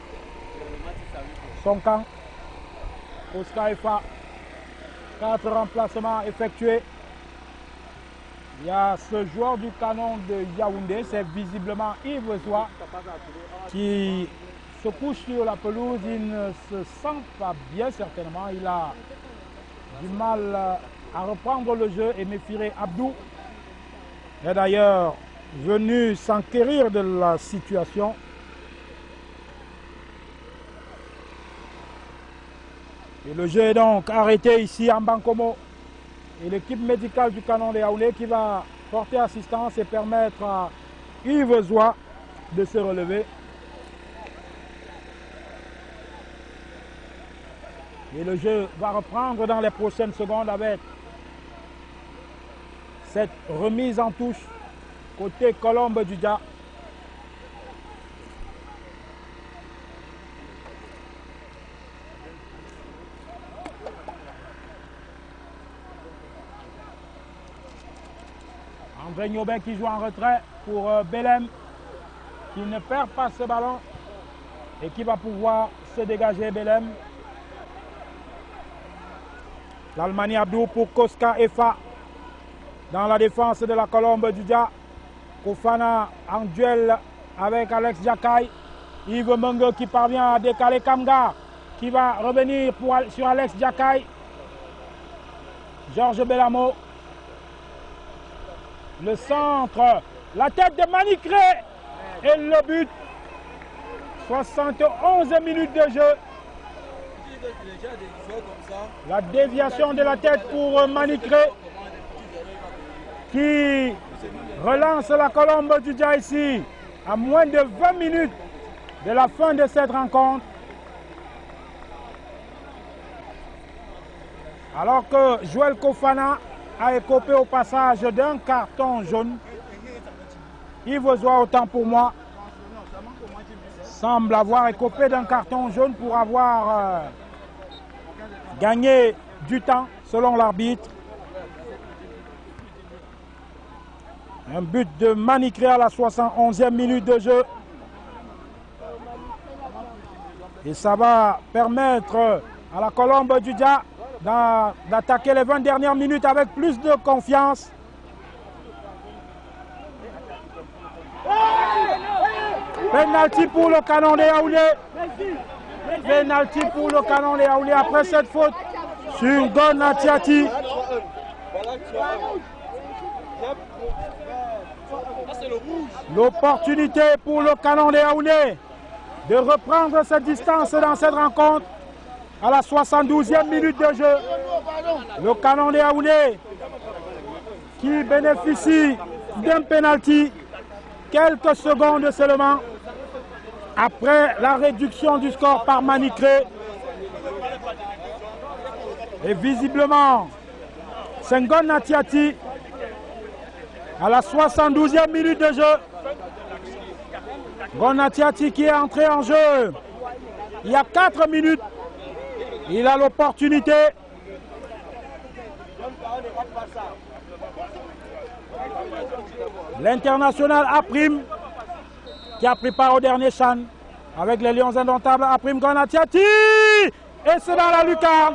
son camp. Koska Efa, 4 remplacements effectués. Il y a ce joueur du Canon de Yaoundé, c'est visiblement Yves Zoua, qui se couche sur la pelouse. Il ne se sent pas bien certainement. Il a du mal à reprendre le jeu, et Méfiré Abdou est d'ailleurs venu s'enquérir de la situation. Et le jeu est donc arrêté ici en Bankomo. Et l'équipe médicale du Canon de Yaoundé qui va porter assistance et permettre à Yves Zoua de se relever. Et le jeu va reprendre dans les prochaines secondes avec cette remise en touche côté Colombe du Dia. André Nyobe qui joue en retrait pour Belem, qui ne perd pas ce ballon et qui va pouvoir se dégager. Belem. L'Almani Abdou pour Koska Efa dans la défense de la Colombe du Dia. Kofana en duel avec Alex Diakai. Yves Mungo qui parvient à décaler Kamga, qui va revenir sur Alex Diakai. Georges Belamo. Le centre, la tête de Manicré et le but. 71 minutes de jeu. La déviation de la tête pour Manicré qui relance la Colombe du Dia ici à moins de 20 minutes de la fin de cette rencontre. Alors que Joël Kofana a écopé au passage d'un carton jaune. Yves Zoua, autant pour moi, semble avoir écopé d'un carton jaune pour avoir gagné du temps. selon l'arbitre. Un but de Manicré à la 71e minute de jeu. Et ça va permettre à la Colombe du Dia d'attaquer les 20 dernières minutes avec plus de confiance. Penalty pour le Canon de Yaoundé. Penalty pour le Canon de Yaoundé après cette faute sur Ngon Atiati. L'opportunité pour le Canon de Yaoundé de reprendre cette distance dans cette rencontre à la 72e minute de jeu. Le Canon de Yaoundé qui bénéficie d'un penalty quelques secondes seulement après la réduction du score par Manicré. Et visiblement, c'est Ngon Atiati à la 72e minute de jeu. Ngon Atiati qui est entré en jeu il y a 4 minutes. Il a l'opportunité. L'international Aprim qui a pris part au dernier chan avec les Lions indomptables. Aprim Ngon Atiati. Et c'est dans la lucarne.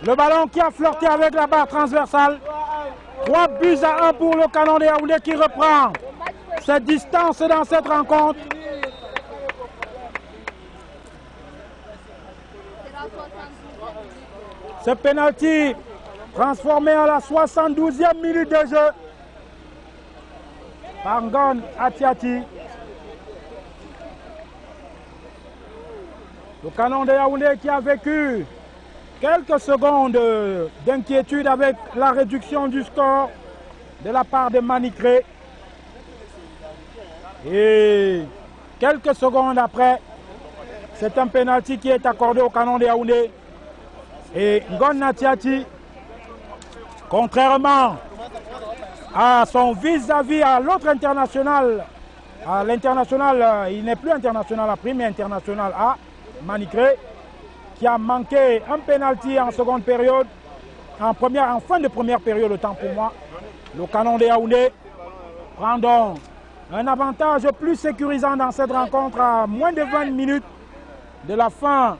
Le ballon qui a flirté avec la barre transversale. 3-1 pour le Canon de Yaoundé qui reprend cette distance dans cette rencontre. Ce penalty transformé à la 72e minute de jeu par Ngon Atiati. Le Canon de Yaoundé qui a vécu quelques secondes d'inquiétude avec la réduction du score de la part de Manicré. Et quelques secondes après, c'est un penalty qui est accordé au Canon de Yaoundé. Et Ngon Atiati, contrairement à son vis-à-vis à l'autre international, à l'international, il n'est plus international A', mais international A, Manicré, qui a manqué un penalty en seconde période, en fin de première période, autant pour moi. Le Canon de Yaoundé prend donc un avantage plus sécurisant dans cette rencontre à moins de 20 minutes de la fin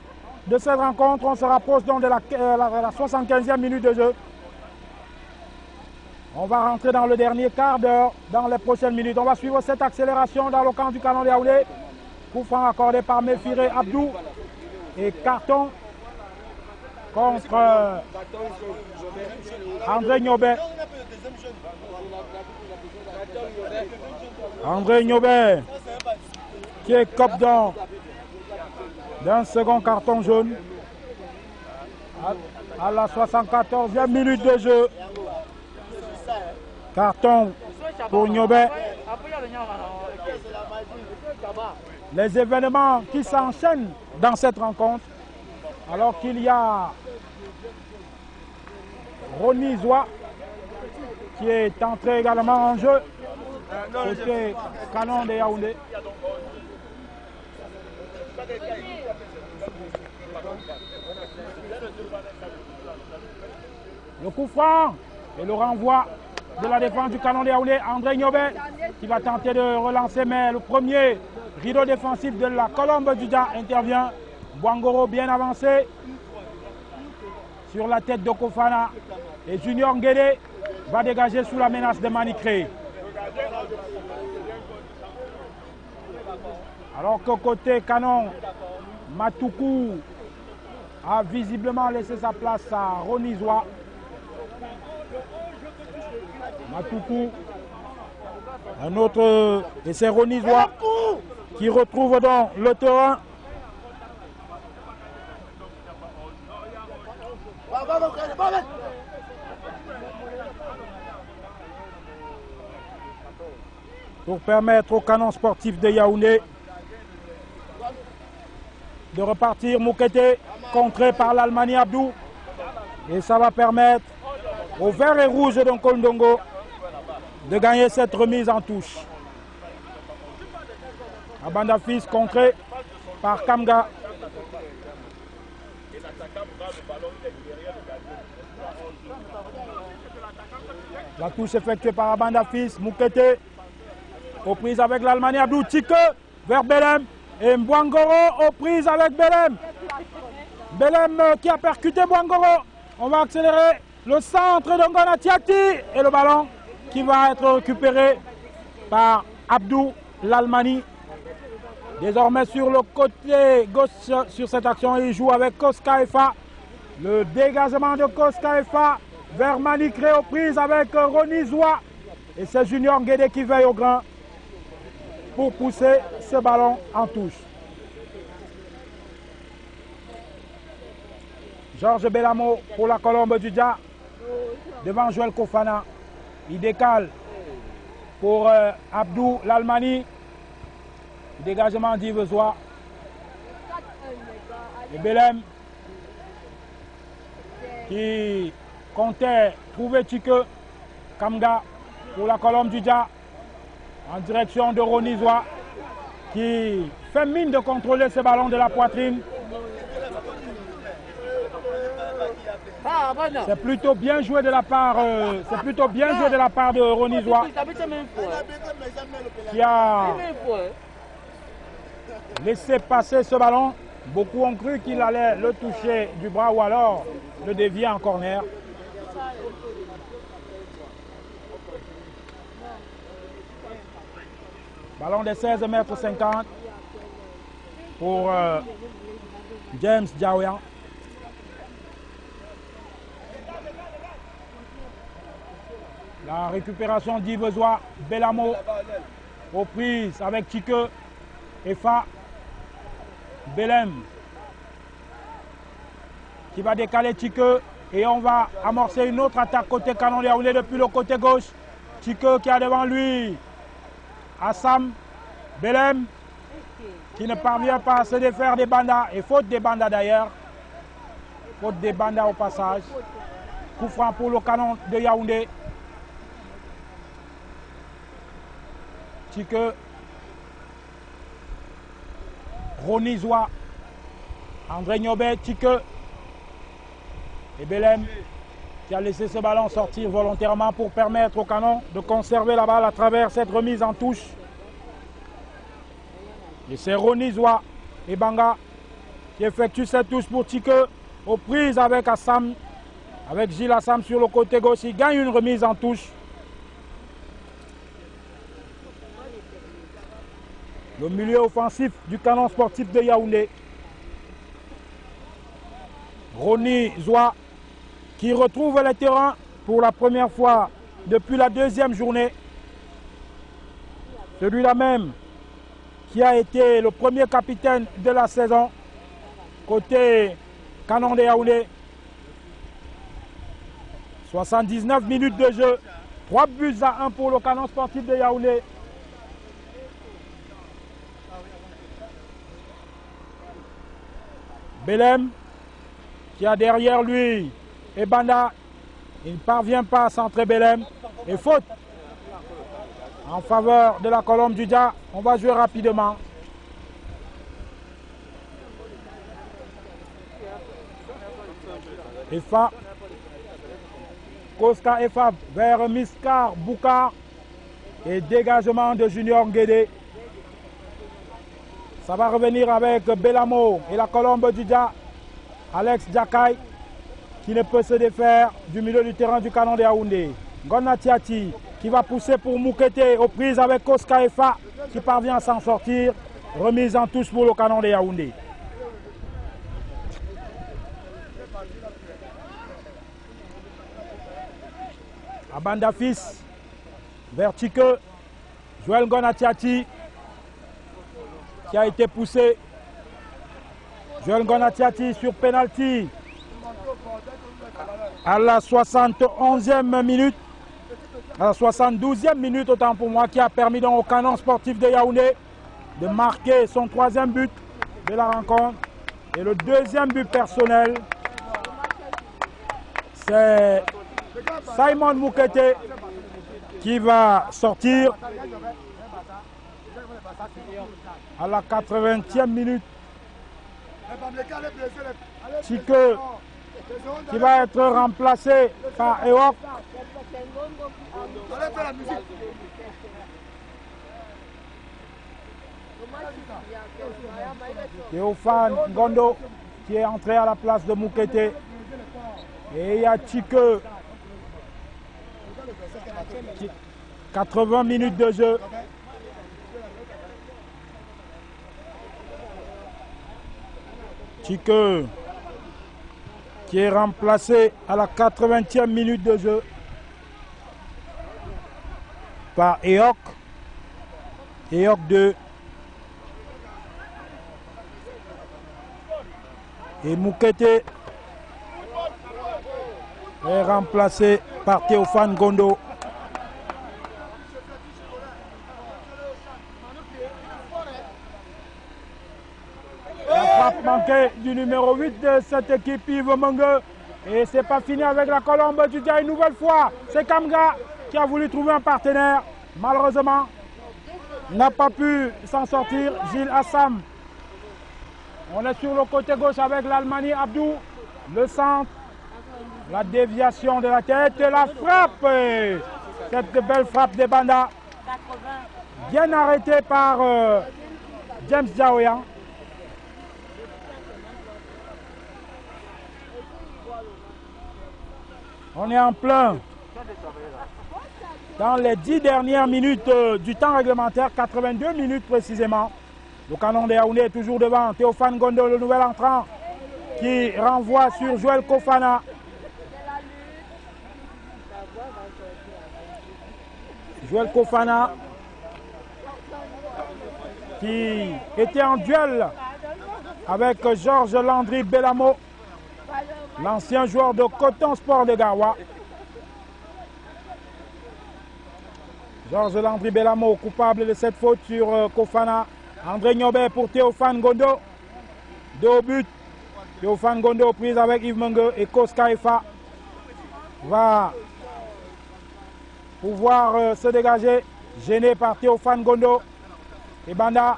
de cette rencontre. On se rapproche donc de la 75e minute de jeu. On va rentrer dans le dernier quart d'heure dans les prochaines minutes. On va suivre cette accélération dans le camp du Canon de Yaoundé. Coup franc accordé par Méfiré Abdou. Et carton contre André Niobé. André Niobé qui est cop d'un second carton jaune à la 74e minute de jeu. Carton pour Niobé. Les événements qui s'enchaînent dans cette rencontre, alors qu'il y a Ronny Zoua qui est entré également en jeu côté Canon de Yaoundé. Le coup franc et le renvoi de la défense du Canon de Yaoundé. André Niobé qui va tenter de relancer, mais le premier rideau défensif de la Colombe du Dia intervient. Bouangoro bien avancé sur la tête de Kofana. Et Junior Nguédé va dégager sous la menace de Manicré. Alors que côté Canon, Matoukou a visiblement laissé sa place à Ronny Zoua. Matoukou, un autre, et c'est Ronny Zoua qui retrouve donc le terrain. Pour permettre au Canon sportif de Yaoundé de repartir. Moukete contré par l'Allemagne Abdou. Et ça va permettre au vert et rouge de Nkondongo de gagner cette remise en touche. Abandafis contré par Kamga. La touche effectuée par Abanda Fils. Moukete aux prises avec l'Allemagne. Abdou Tike vers Belem. Et Mbouangoro aux prises avec Belem. Belem qui a percuté Mbouangoro. On va accélérer le centre de Ngona Tiati. Et le ballon qui va être récupéré par Abdou l'Allemagne. Désormais sur le côté gauche sur cette action, il joue avec Koska Efa. Le dégagement de Koska Efa vers Manikré aux prises avec Roni Zoua. Et c'est Junior Guédé qui veille au grain pour pousser ce ballon en touche. Georges Belamo pour la Colombe du Dia devant Joël Kofana. Il décale pour Abdou l'Allemagne. Dégagement d'Yvesois. Et Belem qui comptait trouver Tike Kamga pour la Colombe du Dia en direction de Ronizois qui fait mine de contrôler ce ballon de la poitrine. C'est plutôt bien joué de la part, de Ronizois qui a laissé passer ce ballon. Beaucoup ont cru qu'il allait le toucher du bras ou alors le dévier en corner. Ballon de 16 mètres 50 pour James Diaouyan. La récupération d'Yvesois, Belamo aux prises avec Tike, Efa, Belem qui va décaler Tike et on va amorcer une autre attaque côté Canon de Yaoundé depuis le côté gauche. Tike qui a devant lui Assam, Belem qui ne parvient pas à se défaire des bandas et faute des bandas d'ailleurs. Faute des bandas au passage. Coup franc pour le Canon de Yaoundé. Tike, Ronizois, André Niobé, Tike et Belem qui a laissé ce ballon sortir volontairement pour permettre au Canon de conserver la balle à travers cette remise en touche. Et c'est Ronizois et Banga qui effectuent cette touche pour Tike aux prises avec Assam, avec Gilles Assam sur le côté gauche. Il gagne une remise en touche. Le milieu offensif du Canon sportif de Yaoundé. Ronizois qui retrouve le terrain pour la première fois depuis la deuxième journée. Celui-là même qui a été le premier capitaine de la saison côté Canon de Yaoundé. 79 minutes de jeu, 3-1 pour le Canon sportif de Yaoundé. Belem qui a derrière lui Ebanda, il ne parvient pas à centrer Belem et faute en faveur de la Colombe du Dia. On va jouer rapidement. Efa, Koska Efa vers Miskar Boukar et dégagement de Junior Guédé. Ça va revenir avec Belamo et la Colombe du Dia. Alex Djakai qui ne peut se défaire du milieu du terrain du Canon de Yaoundé. Ngona Tiati qui va pousser pour Moukete aux prises avec Koska Efa qui parvient à s'en sortir. Remise en touche pour le Canon de Yaoundé. Abanda Fils vers Tike. Joël Ngona Tiati qui a été poussé. Joël Ngona Tiati sur penalty à la 71e minute, à la 72e minute autant pour moi, qui a permis donc au Canon sportif de Yaoundé de marquer son 3e but de la rencontre. Et le 2e but personnel, c'est Simon Moukete qui va sortir à la 80e minute. Tike qui va être remplacé par Ewok. Théophane Ngondo qui est entré à la place de Moukete. Et il y a Tchike. 80 minutes de jeu. Tchike qui est remplacé à la 80e minute de jeu par Eok. Eok 2. Et Moukete est remplacé par Théophane Ngondo. La frappe manquée du numéro 8 de cette équipe, Yves Mengue. Et c'est pas fini avec la Colombe du Dia une nouvelle fois. C'est Kamga qui a voulu trouver un partenaire. Malheureusement, n'a pas pu s'en sortir. Gilles Assam. On est sur le côté gauche avec l'Almani Abdou. Le centre. La déviation de la tête et la frappe. Cette belle frappe de Banda. Bien arrêtée par James Jaoyan. On est en plein dans les 10 dernières minutes du temps réglementaire, 82 minutes précisément. Le canon de Yaoundé est toujours devant. Théophane Ngondo, le nouvel entrant, qui renvoie sur Joël Kofana. Joël Kofana qui était en duel avec Georges Landry Belamo, l'ancien joueur de Coton Sport de Garoua. Georges Landry Belamo, coupable de cette faute sur Kofana. André Niobé pour Théophane Ngondo. 2 au but. Théophane Ngondo prise avec Yves Mengue et Koskaïfa va pouvoir se dégager. Gêné par Théophane Ngondo. Et Banda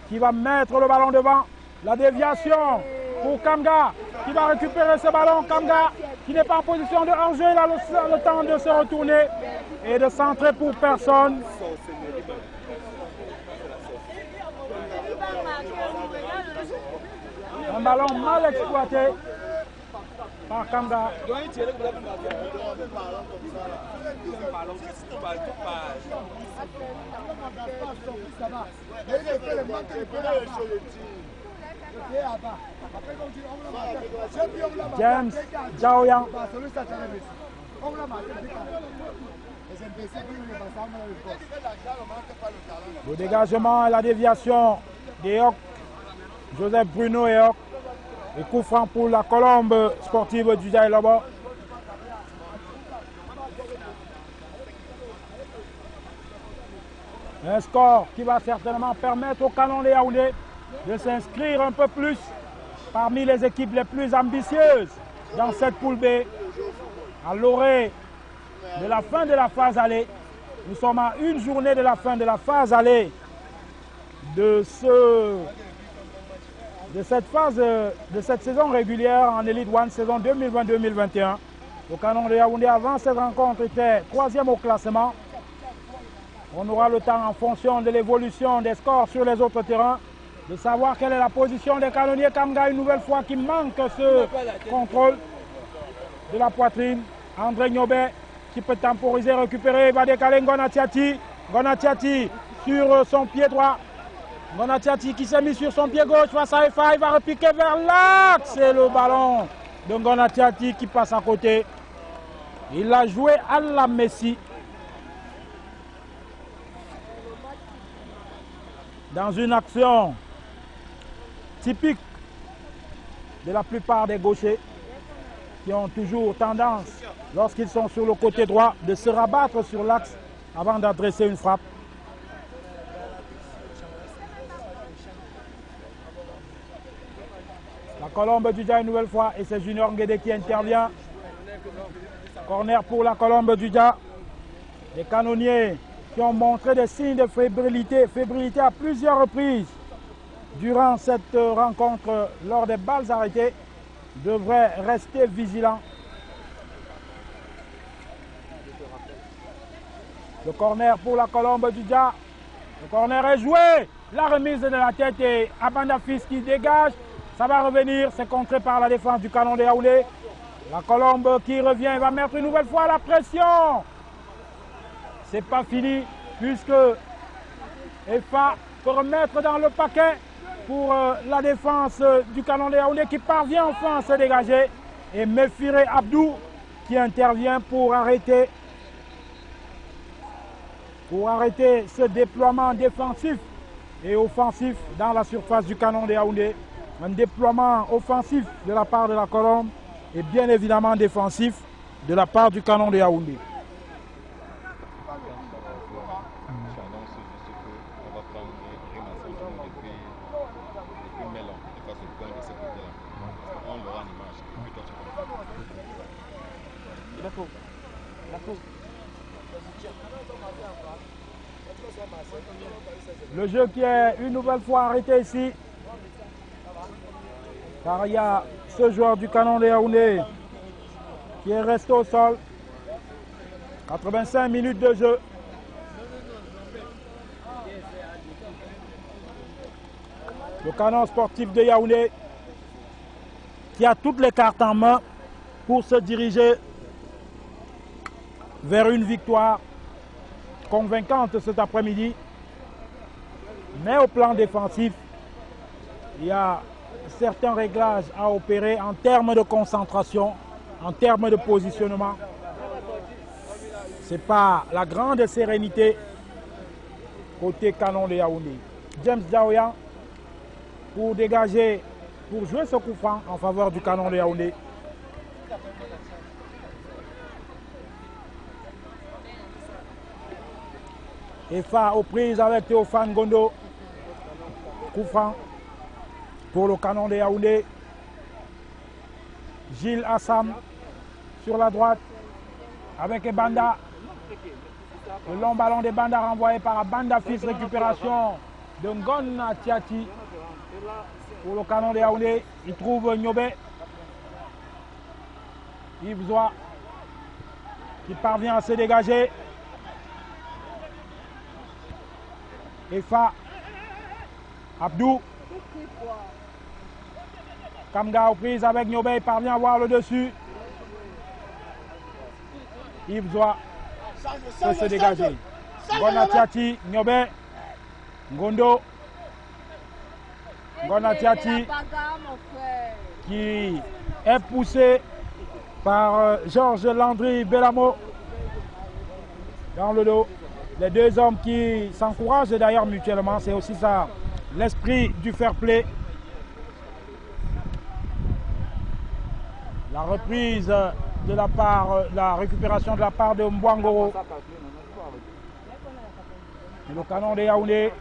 qui va mettre le ballon devant. La déviation pour Kamga qui va récupérer ce ballon. Kamga qui n'est pas en position de hors-jeu. Il a le temps de se retourner et de centrer pour personne. Un ballon mal exploité par Kamga. James Jaoyan. Le dégagement et la déviation d'Eok. Joseph Bruno Eok. Et coup franc pour la Colombe sportive du Dia là-bas. Un score qui va certainement permettre au canon de Yaoundé de s'inscrire un peu plus parmi les équipes les plus ambitieuses dans cette poule B. À l'orée de la fin de la phase aller. Nous sommes à une journée de la fin de la phase aller de cette saison régulière en Elite One, saison 2020-2021. Le canon de Yaoundé avant cette rencontre était 3e au classement. On aura le temps, en fonction de l'évolution des scores sur les autres terrains, de savoir quelle est la position des canonniers. Kamga une nouvelle fois qui manque ce contrôle de la poitrine. André Niobé qui peut temporiser, récupérer, va décaler Ngonatiati. Ngonatiati sur son pied droit. Ngonatiati qui s'est mis sur son pied gauche face à Efa, il va repiquer vers l'axe. C'est le ballon de Ngonatiati qui passe à côté. Il a joué à la Messi. Dans une action typique de la plupart des gauchers qui ont toujours tendance, lorsqu'ils sont sur le côté droit, de se rabattre sur l'axe avant d'adresser une frappe. La Colombe du Dia une nouvelle fois et c'est Junior Nguédé qui intervient. Corner pour la Colombe du Dia. Les canonniers qui ont montré des signes de fébrilité à plusieurs reprises durant cette rencontre lors des balles arrêtées. devrait rester vigilant. Le corner pour la Colombe du Dja. Le corner est joué. La remise de la tête et Abanda Fils qui dégage. Ça va revenir. C'est contré par la défense du Canon de Yaoundé. La Colombe qui revient va mettre une nouvelle fois la pression. C'est pas fini puisque EFA peut remettre dans le paquet pour la défense du Canon de Yaoundé qui parvient enfin à se dégager. Et Mefire Abdou qui intervient pour arrêter ce déploiement défensif et offensif dans la surface du Canon de Yaoundé. Un déploiement offensif de la part de la Colombe et bien évidemment défensif de la part du Canon de Yaoundé. Le jeu qui est une nouvelle fois arrêté ici, car il y a ce joueur du Canon de Yaoundé qui est resté au sol. 85 minutes de jeu. Le Canon sportif de Yaoundé qui a toutes les cartes en main pour se diriger vers une victoire convaincante cet après-midi. Mais au plan défensif, il y a certains réglages à opérer en termes de concentration, en termes de positionnement. Ce n'est pas la grande sérénité côté Canon de Yaoundé. James Diaoya pour dégager, pour jouer ce coup franc en faveur du Canon de Yaoundé. EFA aux prises avec Théophane Gondo. Coup franc pour le Canon de Yaoundé. Gilles Assam sur la droite avec Ebanda. Le long ballon de Banda renvoyé par Abanda Fils. Récupération de Ngona Tiati pour le Canon de Yaoundé. Il trouve Nyobé. Yves Zoua qui parvient à se dégager. EFA Abdou. Kamga aux prises avec Nyobé, il parvient à avoir le dessus. Yves Zoua peut se dégager. Ngonatiati, Nyobé, Ngondo. Ngonatiati qui est poussé par Georges Landry Bellamo dans le dos. Les deux hommes qui s'encouragent d'ailleurs mutuellement, c'est aussi ça l'esprit du fair play. La reprise de la part, la récupération de la part de Mbouangoro. Et le Canon de Yaoundé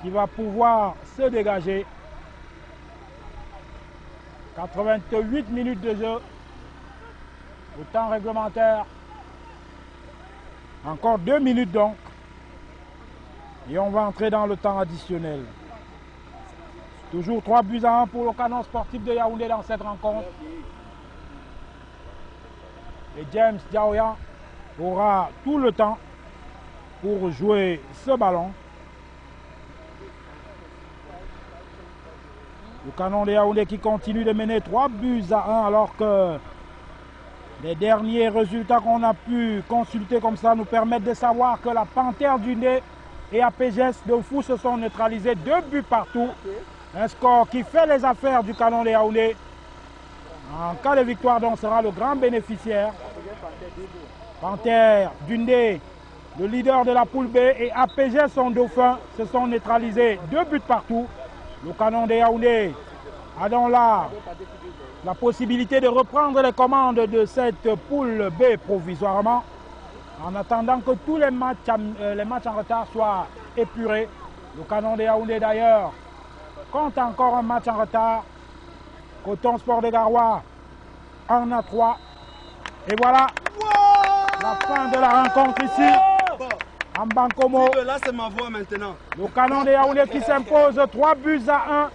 qui va pouvoir se dégager. 88 minutes de jeu. Au temps réglementaire. Encore 2 minutes donc. Et on va entrer dans le temps additionnel. Toujours 3-1 pour le Canon sportif de Yaoundé dans cette rencontre. Et James Diaoya aura tout le temps pour jouer ce ballon. Le Canon de Yaoundé qui continue de mener 3-1 alors que les derniers résultats qu'on a pu consulter comme ça nous permettent de savoir que la Panthère du Ndé et APGS de Fou se sont neutralisés 2 buts partout. Un score qui fait les affaires du Canon de Yaoundé. En cas de victoire, donc, sera le grand bénéficiaire. Panthère du Ndé, le leader de la poule B, et APGS, son dauphin, se sont neutralisés 2 buts partout. Le Canon de Yaoundé a donc là la possibilité de reprendre les commandes de cette poule B provisoirement, en attendant que tous les matchs en retard soient épurés. Le Canon de Yaoundé d'ailleurs compte encore un match en retard. Coton Sport de Garoua en a 3. Et voilà la fin de la rencontre ici en Bankomo. Là c'est ma voix maintenant. Le Canon de Yaoundé qui s'impose 3-1